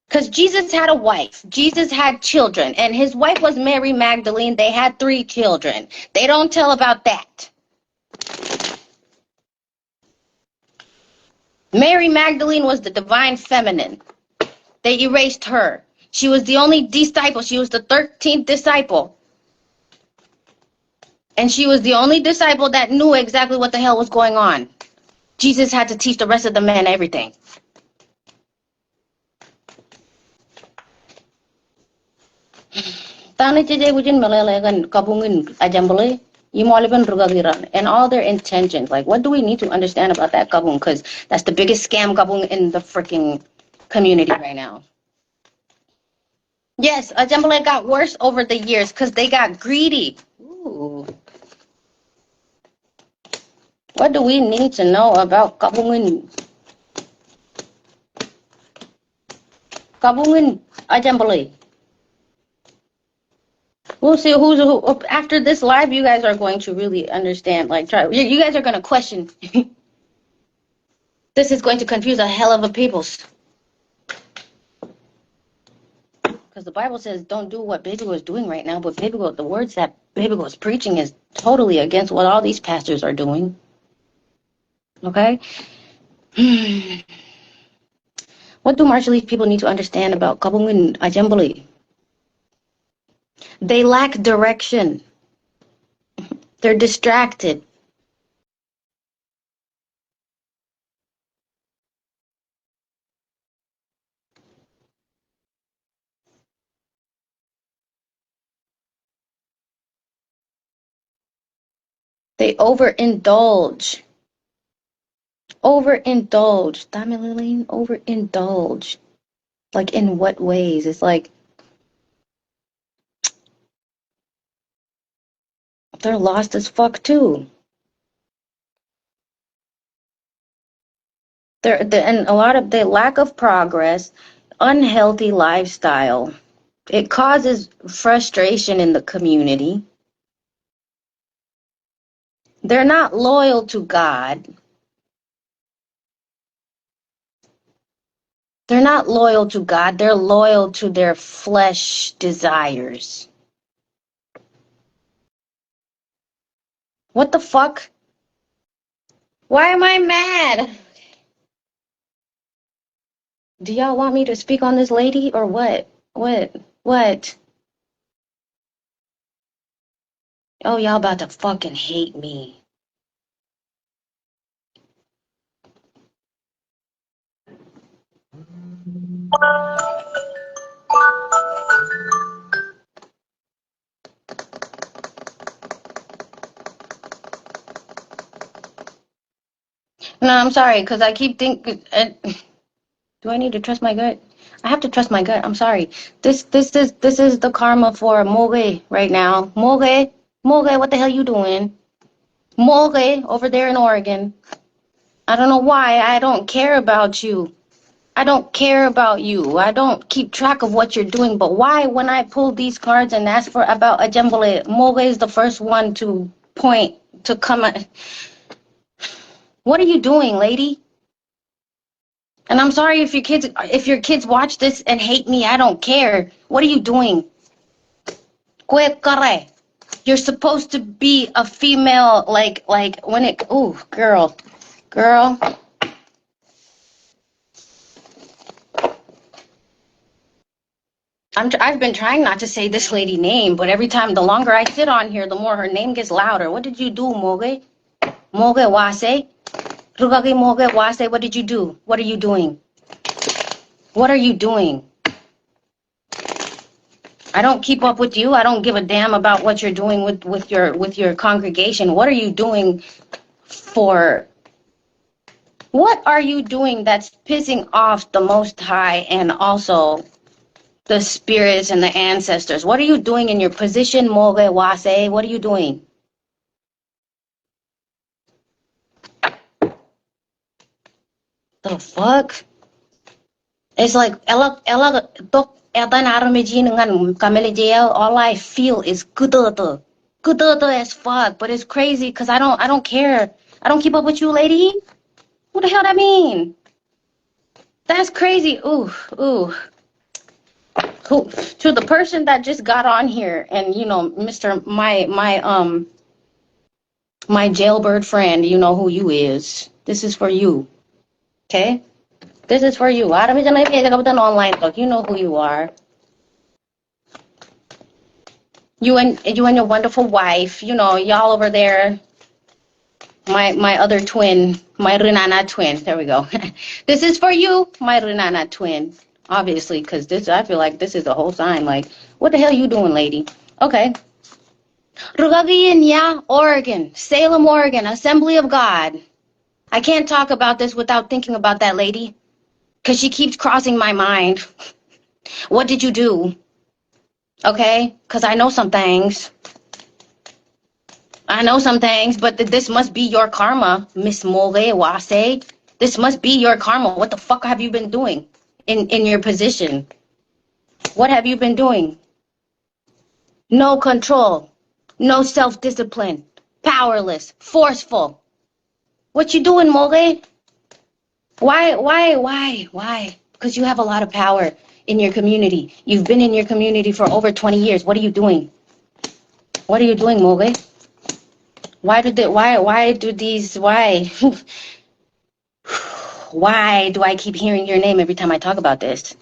Because Jesus had a wife. Jesus had children. And his wife was Mary Magdalene. They had 3 children. They don't tell about that. Mary Magdalene was the divine feminine. They erased her. She was the only disciple. She was the 13th disciple. And she was the only disciple that knew exactly what the hell was going on. Jesus had to teach the rest of the men everything. And all their intentions. Like, what do we need to understand about that kabung? Because that's the biggest scam kabung in the freaking community right now. Yes, Ajambale got worse over the years because they got greedy. Ooh. What do we need to know about kabungin? Kabungin Ajambale. We'll see who's who. After this live, you guys are going to really understand. Like, you guys are going to question. This is going to confuse a hell of a peoples. Because the Bible says don't do what Baby is doing right now. But the words that Baby is preaching is totally against what all these pastors are doing. Okay? What do Marshallese people need to understand about Kabungin Ajambali? They lack direction. They're distracted. They overindulge. Overindulge. Damilaline, overindulge. Like, in what ways? It's like they're lost as fuck too. And a lot of the lack of progress, unhealthy lifestyle. It causes frustration in the community. They're not loyal to God. They're not loyal to God. They're loyal to their flesh desires. What the fuck? Why am I mad? Do y'all want me to speak on this lady or what? What? Oh, y'all about to fucking hate me. No, I'm sorry, because I keep thinking. Do I need to trust my gut? I have to trust my gut. I'm sorry. This is the karma for Moge right now. Moge, what the hell you doing? Moge over there in Oregon. I don't know why. I don't care about you. I don't care about you. I don't keep track of what you're doing. But why, when I pull these cards and ask for about a jembole, Moge is the first one to point to come. What are you doing, lady? And I'm sorry if your kids watch this and hate me. I don't care. What are you doing? You're supposed to be a female, like when it. Ooh, girl. I've been trying not to say this lady name, but every time, the longer I sit on here, the more her name gets louder. What did you do, Moge? Moge Wase? Rikaki Moge Wase, what did you do? What are you doing? What are you doing? I don't keep up with you. I don't give a damn about what you're doing with your congregation. What are you doing for? What are you doing that's pissing off the Most High and also the spirits and the ancestors? What are you doing in your position, Moge Wase? What are you doing? The fuck? It's like all I feel is good as fuck, but it's crazy because I don't care. I don't keep up with you, lady. What the hell that mean? That's crazy. Ooh. Who, to the person that just got on here and Mr. My jailbird friend, you know who you is. This is for you. Okay? This is for you. Online talk. You know who you are. You and your wonderful wife, y'all over there. My other twin, my Renana twin. There we go. This is for you, my Renana twin. Obviously, because I feel like this is the whole sign. Like, what the hell you doing, lady? Okay. Rikaki, Oregon. Salem, Oregon. Assembly of God. I can't talk about this without thinking about that lady. Because she keeps crossing my mind. What did you do? Okay? Because I know some things. But this must be your karma, Miss Moge Wase. This must be your karma. What the fuck have you been doing in your position? What have you been doing? No control. No self-discipline. Powerless. Forceful. What you doing, Moge? Why? Because you have a lot of power in your community. You've been in your community for over 20 years. What are you doing? What are you doing, Moge? Why do I keep hearing your name every time I talk about this?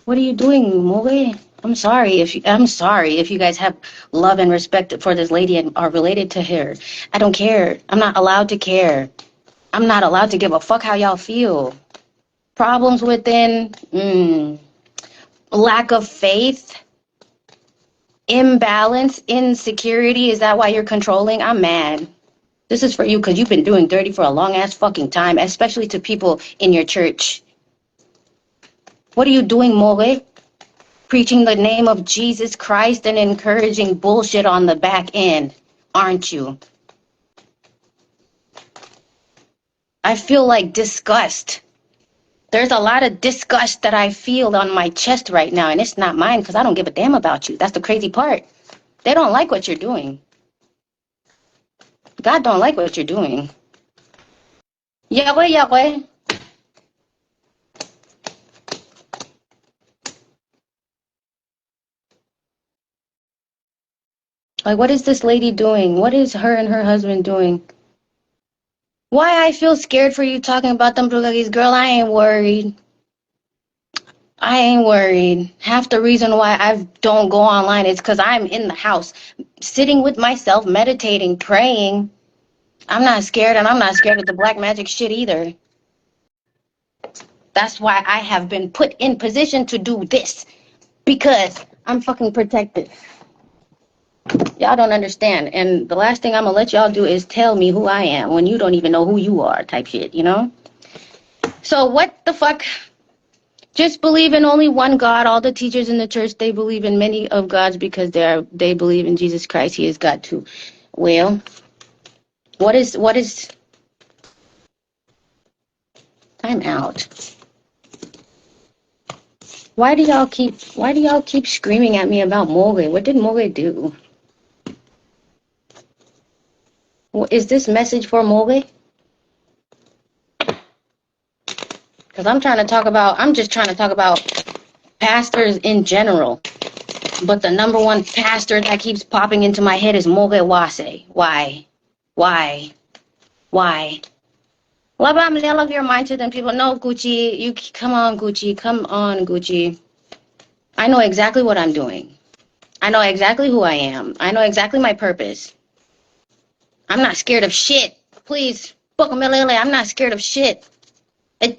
What are you doing, Moge? I'm sorry if you guys have love and respect for this lady and are related to her. I don't care. I'm not allowed to care. I'm not allowed to give a fuck how y'all feel. Problems within, lack of faith. imbalance, insecurity? Is that why you're controlling? I'm mad. This is for you because you've been doing dirty for a long ass fucking time, especially to people in your church. What are you doing, More? Preaching the name of Jesus Christ and encouraging bullshit on the back end, aren't you? I feel like disgust. There's a lot of disgust that I feel on my chest right now, and it's not mine because I don't give a damn about you. That's the crazy part. They don't like what you're doing. God don't like what you're doing. Yahweh, Yahweh. Like, what is this lady doing? What is her and her husband doing? Why I feel scared for you talking about them Rikakis? Girl, I ain't worried. I ain't worried. Half the reason why I don't go online is because I'm in the house, sitting with myself, meditating, praying. I'm not scared, and I'm not scared of the black magic shit either. That's why I have been put in position to do this, because I'm fucking protected. Y'all don't understand. And the last thing I'm gonna let y'all do is tell me who I am when you don't even know who you are, type shit, you know? So what the fuck? Just believe in only one God. All the teachers in the church, they believe in many of gods because they believe in Jesus Christ. He is God too. Well, what is time out? Why do y'all keep screaming at me about Moge? What did Moge do? Is this message for Moge? Because I'm just trying to talk about pastors in general. But the number one pastor that keeps popping into my head is Moge Wase. Why? Love, I'm love your mind to them people. No, Gucci, you come on, Gucci. I know exactly what I'm doing. I know exactly who I am. I know exactly my purpose. I'm not scared of shit. Please, I'm not scared of shit. Not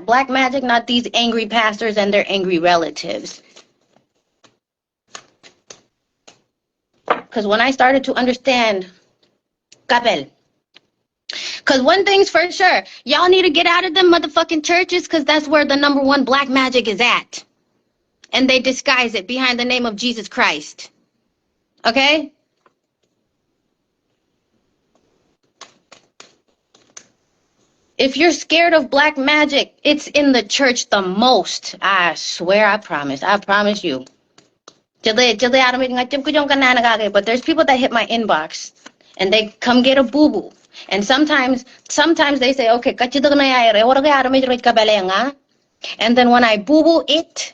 black magic, not these angry pastors and their angry relatives. Because when I started to understand, Kapel. Because one thing's for sure, y'all need to get out of them motherfucking churches because that's where the number one black magic is at. And they disguise it behind the name of Jesus Christ. Okay? If you're scared of black magic, it's in the church the most. I swear, I promise you. But there's people that hit my inbox and they come get a Buubuu. And sometimes they say, okay, and then when I Buubuu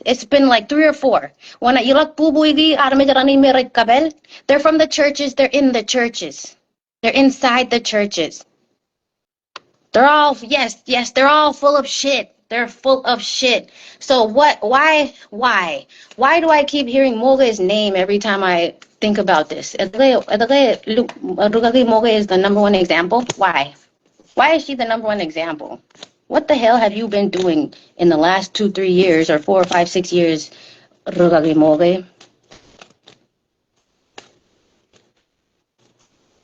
it's been like 3 or 4. When I Buubuu, they're from the churches, they're in the churches. They're inside the churches. They're all, yes, they're all full of shit. They're full of shit. So why do I keep hearing Moge's name every time I think about this? Moge is the number one example. Why? Why is she the number one example? What the hell have you been doing in the last 2-3 years or 4 or 5, 6 years, Rikaki Moge?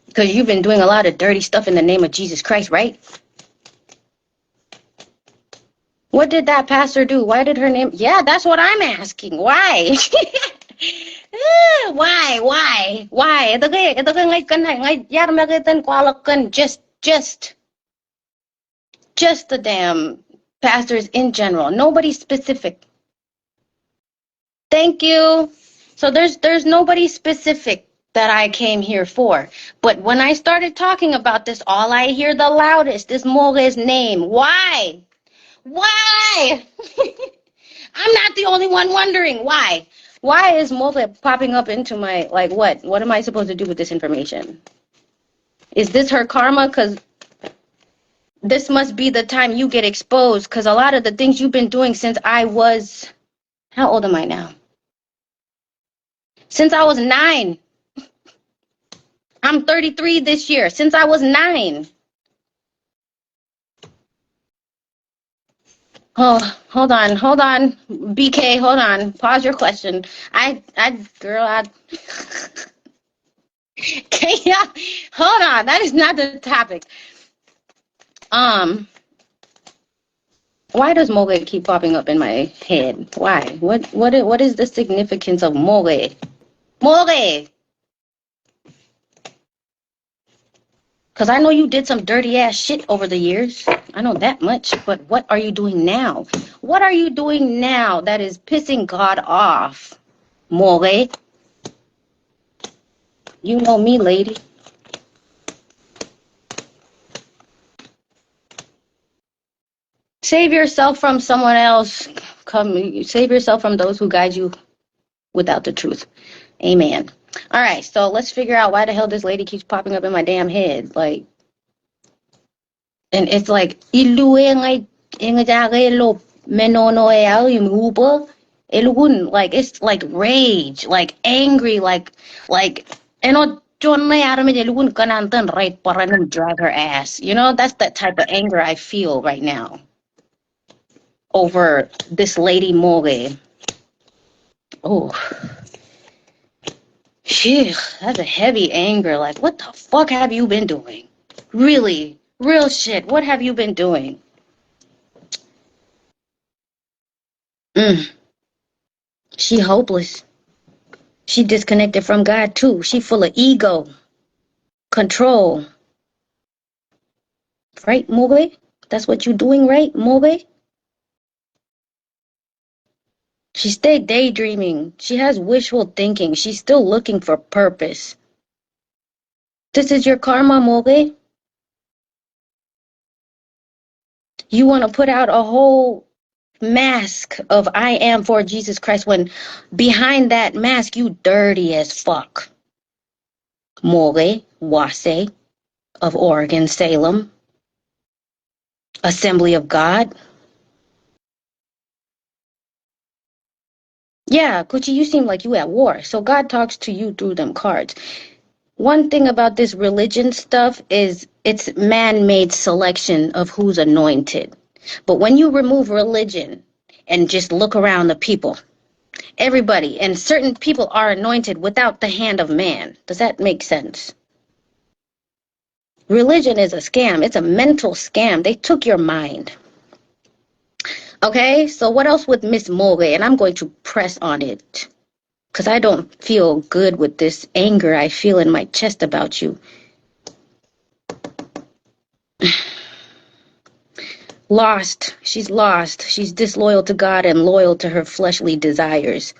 Because you've been doing a lot of dirty stuff in the name of Jesus Christ, right? What did that pastor do? Why did her name? Yeah, that's what I'm asking. Why? Why? Just the damn pastors in general. Nobody specific. Thank you. So there's nobody specific that I came here for. But when I started talking about this, all I hear the loudest is Moge's name. Why? Why? I'm not the only one wondering why. Why is Moge popping up into my, like, what? What am I supposed to do with this information? Is this her karma? Because this must be the time you get exposed. Because a lot of the things you've been doing since I was, how old am I now? Since I was 9. I'm 33 this year. Since I was 9. Oh, hold on. BK, hold on. Pause your question. Girl, okay, yeah. Hold on. That is not the topic. Why does mole keep popping up in my head? Why? What is the significance of mole? Mole! Because I know you did some dirty ass shit over the years. I know that much. But what are you doing now? What are you doing now that is pissing God off? Mole? You know me, lady. Save yourself from someone else. Save yourself from those who guide you without the truth. Amen. All right, so let's figure out why the hell this lady keeps popping up in my damn head. Like, and it's like, like it's like rage, like angry, like drag her ass. You know, that's that type of anger I feel right now over this lady Mole. Oh, shit, that's a heavy anger. Like, what the fuck have you been doing? Really, real shit. What have you been doing? She hopeless. She disconnected from God too. She full of ego, control. Right, Mole? That's what you doing, right, Mole? She stayed daydreaming. She has wishful thinking. She's still looking for purpose. This is your karma, Mole. You want to put out a whole mask of I am for Jesus Christ when behind that mask you dirty as fuck. Mole Wase of Oregon, Salem. Assembly of God. Yeah, Gucci, you seem like you at war. So God talks to you through them cards. One thing about this religion stuff is it's man-made selection of who's anointed. But when you remove religion and just look around the people, everybody and certain people are anointed without the hand of man. Does that make sense? Religion is a scam. It's a mental scam. They took your mind. Okay, so what else with Miss Mole? And I'm going to press on it because I don't feel good with this anger I feel in my chest about you. Lost. She's lost. She's disloyal to God and loyal to her fleshly desires.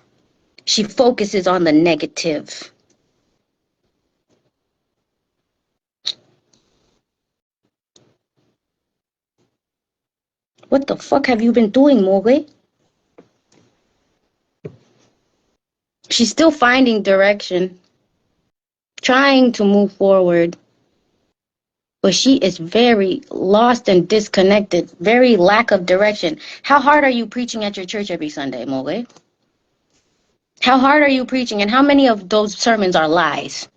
She focuses on the negative. What the fuck have you been doing, Mole? She's still finding direction, trying to move forward. But she is very lost and disconnected, very lack of direction. How hard are you preaching at your church every Sunday, Mole? How hard are you preaching, and how many of those sermons are lies?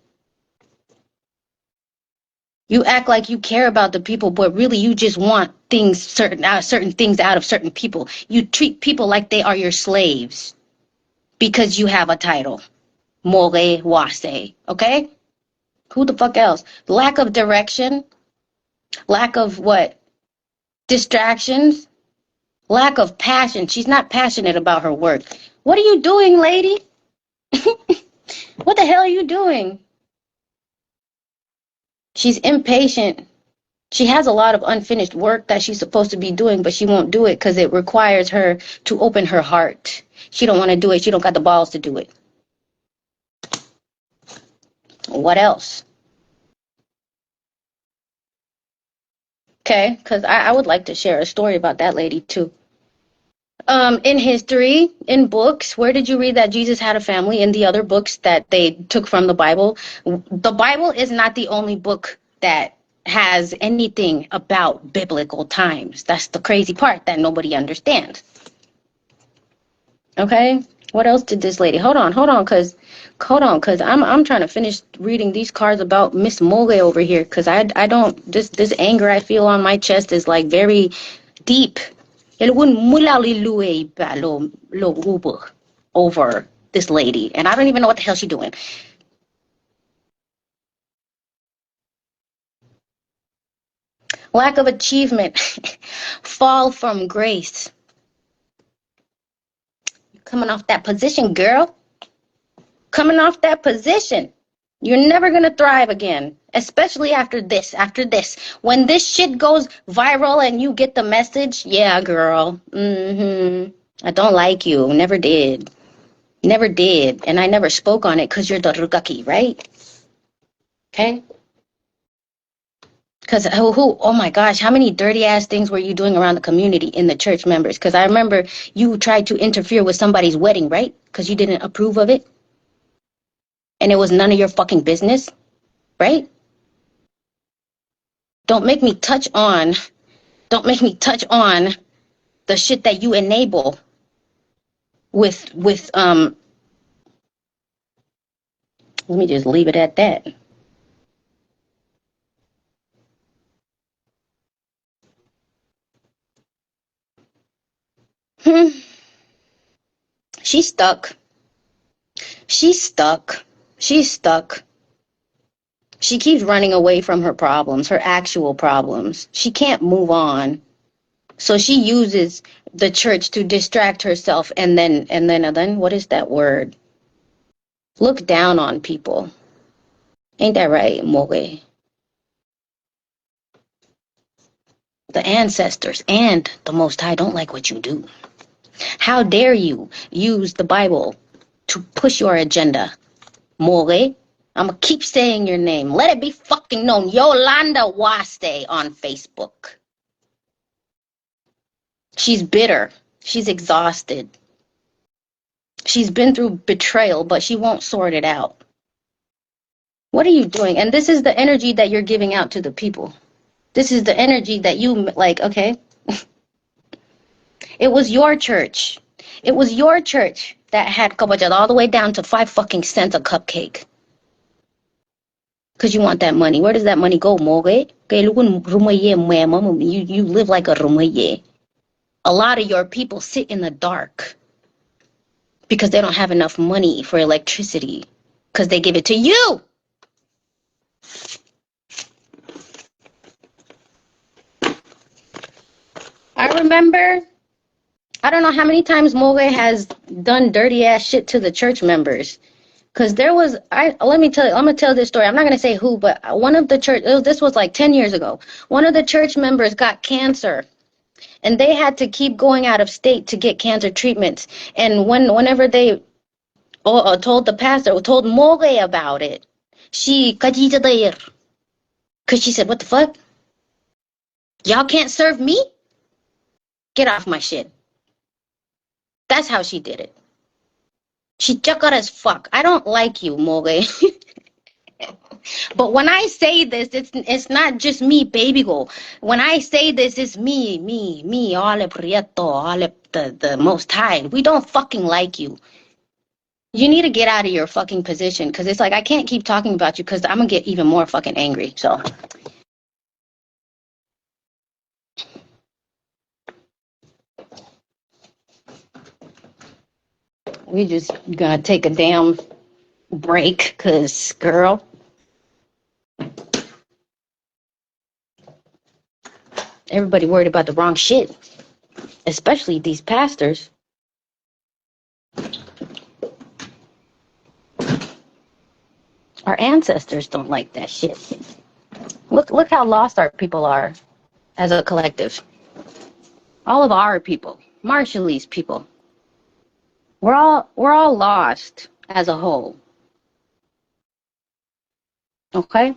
You act like you care about the people, but really you just want things, certain things out of certain people. You treat people like they are your slaves because you have a title. Mole Wase, okay? Who the fuck else? Lack of direction. Lack of what? Distractions. Lack of passion. She's not passionate about her work. What are you doing, lady? What the hell are you doing? She's impatient. She has a lot of unfinished work that she's supposed to be doing, but she won't do it because it requires her to open her heart. She don't want to do it. She don't got the balls to do it. What else? Okay, because I would like to share a story about that lady too. In history, in books, where did you read that Jesus had a family? In the other books that they took from the Bible? The Bible is not the only book that has anything about biblical times. That's the crazy part that nobody understands. Okay, what else did this lady? Hold on, cause I'm trying to finish reading these cards about Miss Mole over here, cause I don't this anger I feel on my chest is like very deep. El wun mulali lue ba lo Buubuu over this lady, and I don't even know what the hell she's doing. Lack of achievement, fall from grace. Coming off that position, girl. Coming off that position. You're never going to thrive again, especially after this. After this. When this shit goes viral and you get the message, yeah, girl. I don't like you. Never did. Never did. And I never spoke on it because you're the Rikaki, right? Okay? Because oh my gosh, how many dirty ass things were you doing around the community in the church members? Because I remember you tried to interfere with somebody's wedding, right? Because you didn't approve of it. And it was none of your fucking business, right? Don't make me touch on the shit that you enable with let me just leave it at that. She's stuck. She's stuck. She's stuck. She keeps running away from her problems, her actual problems. She can't move on. So she uses the church to distract herself and then what is that word? Look down on people. Ain't that right, Moge? The ancestors and the Most High don't like what you do. How dare you use the Bible to push your agenda, Moge? I'm gonna keep saying your name. Let it be fucking known. Yolanda Waste on Facebook. She's bitter. She's exhausted. She's been through betrayal, but she won't sort it out. What are you doing? And this is the energy that you're giving out to the people. This is the energy that you, like, okay. It was your church. It was your church that had kabajat all the way down to 5 fucking cents a cupcake. Because you want that money. Where does that money go, Moge? You live like a rumaye. A lot of your people sit in the dark because they don't have enough money for electricity because they give it to you. I remember, I don't know how many times Moge has done dirty ass shit to the church members. Because there was, I'm going to tell this story. I'm not going to say who, but one of the this was like 10 years ago. One of the church members got cancer. And they had to keep going out of state to get cancer treatments. And whenever they told the pastor, told Moge about it, because she said, what the fuck? Y'all can't serve me? Get off my shit. That's how she did it. She chuckled as fuck. I don't like you, Moge. But when I say this, it's not just me, baby girl. When I say this, it's me, Aolep, Ri-Etto, Aolep, the Most High. We don't fucking like you. You need to get out of your fucking position, because it's like I can't keep talking about you because I'm going to get even more fucking angry. So we just going to take a damn break because, girl, everybody worried about the wrong shit, especially these pastors. Our ancestors don't like that shit. Look how lost our people are as a collective. All of our people, Marshallese people, we're all lost as a whole. Okay?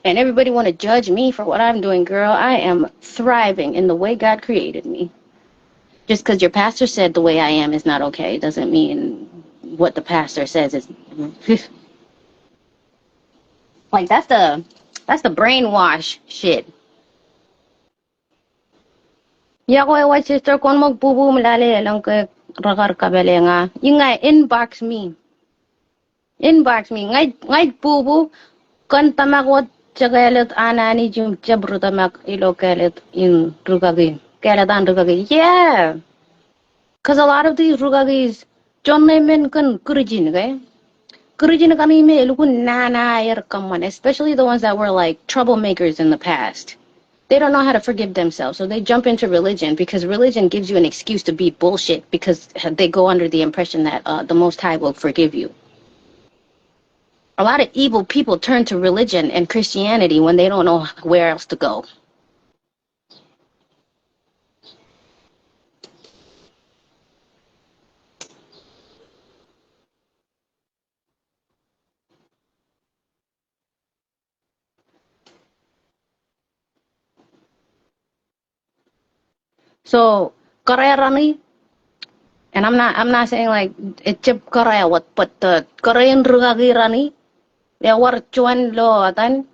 And everybody want to judge me for what I'm doing, girl. I am thriving in the way God created me. Just because your pastor said the way I am is not okay doesn't mean what the pastor says is. Like that's the brainwash shit. Ya ko white sister kon magbubu malali lang kay rakar kabele nga. Yung nga inbox me. Inbox me. Ngay Buubuu. Kan tamak wat chagalet anani jum jabru tamak ilo kalet in Rikaki. Kaletan Rikaki. Yeah. Because a lot of these Rikakis, John Neyman kan kurujin, okay? Kurujin kan ime lukun nana air kaman, especially the ones that were like troublemakers in the past. They don't know how to forgive themselves, so they jump into religion because religion gives you an excuse to be bullshit because they go under the impression that the Most High will forgive you. A lot of evil people turn to religion and Christianity when they don't know where else to go. So, Korean, and I'm not saying like it's Korea what, but the Korean Rikaki they were chuan lo atan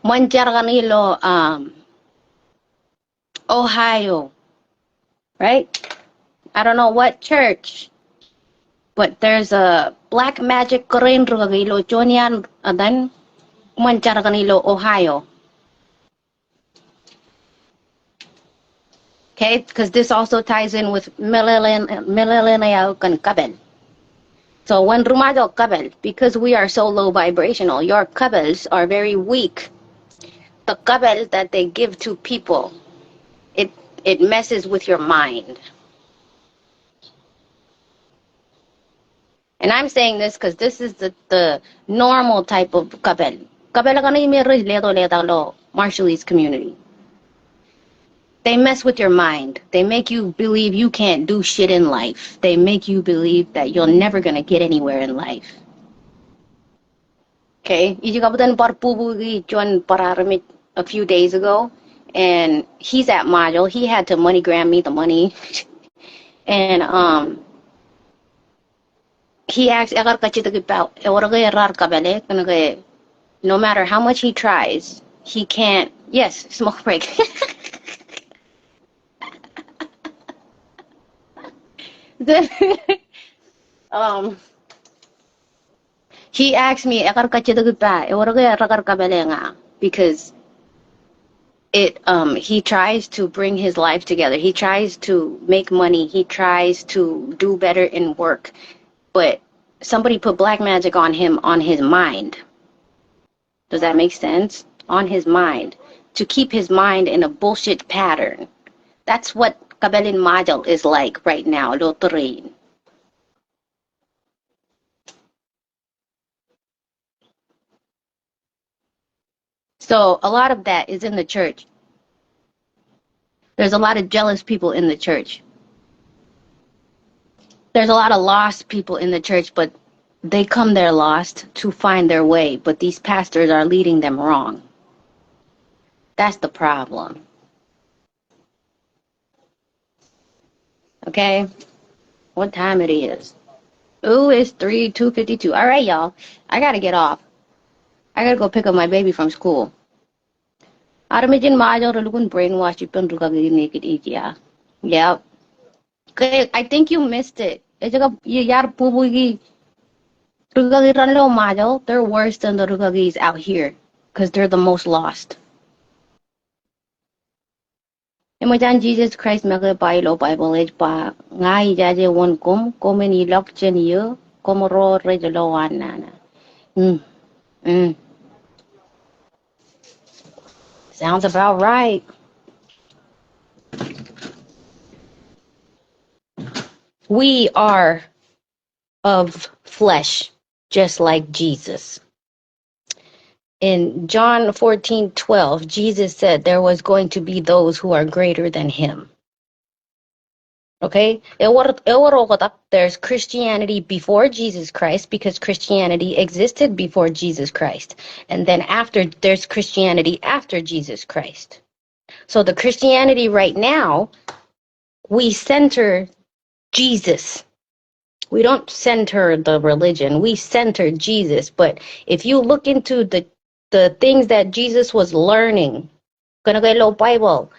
manjar lo Ohio, right? I don't know what church, but there's a black magic Korean Rikaki lo chuan atan manjar lo Ohio. Okay, because this also ties in with millennial kabel. So when RiMajol kabel, because we are so low vibrational, your kabels are very weak. The kabel that they give to people, it messes with your mind. And I'm saying this because this is the normal type of kabel. Kabel Marshallese community. They mess with your mind. They make you believe you can't do shit in life. They make you believe that you're never going to get anywhere in life. Okay? Buubuu joined a few days ago, and he's at Majol. He had to MoneyGram me the money. And he asked, no matter how much he tries, he can't. Yes, smoke break. Then he asked me because he tries to bring his life together. He tries to make money. He tries to do better in work. But somebody put black magic on him on his mind. Does that make sense? On his mind. To keep his mind in a bullshit pattern. That's what Kabelin Majol is like right now, Loterin. So a lot of that is in the church. There's a lot of jealous people in the church. There's a lot of lost people in the church, but they come there lost to find their way, but these pastors are leading them wrong. That's the problem. Okay? What time it is? Ooh, it's 2:52. All right, y'all. I gotta get off. I gotta go pick up my baby from school. Aramijin Majol Rulugun brainwash you naked eat, yeah. Yep. Okay, I think you missed it. They're worse than the Rikakis out here because they're the most lost. Imojan Jesus Christ mega Bible age pa ngai jaje won komeni lok chen yo komoro rejelo wanana. Sounds about right. We are of flesh, just like Jesus. In John 14:12, Jesus said there was going to be those who are greater than him. Okay? There's Christianity before Jesus Christ because Christianity existed before Jesus Christ. And then there's Christianity after Jesus Christ. So the Christianity right now, we center Jesus. We don't center the religion. We center Jesus. But if you look into the things that Jesus was learning, Bible,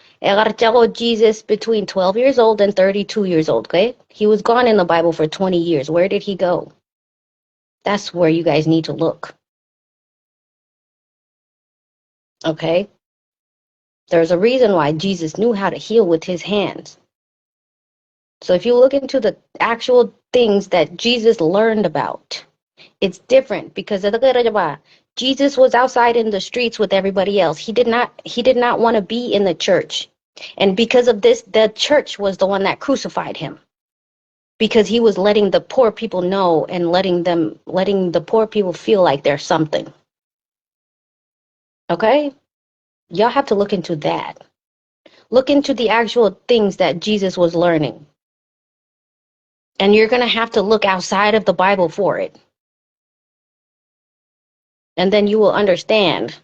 Jesus between 12 years old and 32 years old, okay? He was gone in the Bible for 20 years. Where did he go? That's where you guys need to look. Okay? There's a reason why Jesus knew how to heal with his hands. So if you look into the actual things that Jesus learned about, it's different because Jesus was outside in the streets with everybody else. He did not want to be in the church. And because of this, the church was the one that crucified him. Because he was letting the poor people know and letting the poor people feel like they're something. Okay? Y'all have to look into that. Look into the actual things that Jesus was learning. And you're going to have to look outside of the Bible for it. And then you will understand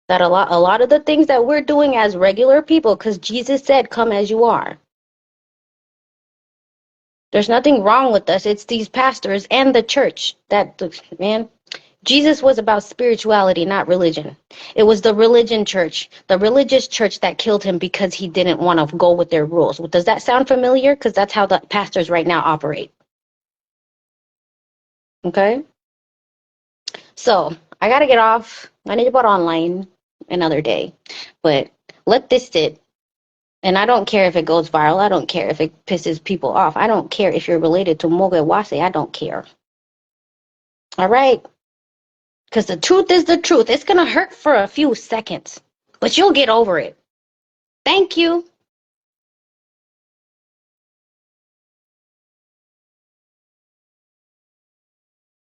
that a lot of the things that we're doing as regular people, because Jesus said, come as you are. There's nothing wrong with us. It's these pastors and the church that, man, Jesus was about spirituality, not religion. It was the religion church, the religious church that killed him because he didn't want to go with their rules. Does that sound familiar? Because that's how the pastors right now operate. Okay? So, I got to get off. I need to put online another day. But let this sit. And I don't care if it goes viral. I don't care if it pisses people off. I don't care if you're related to Mogewase. I don't care. All right? Because the truth is the truth. It's going to hurt for a few seconds. But you'll get over it. Thank you.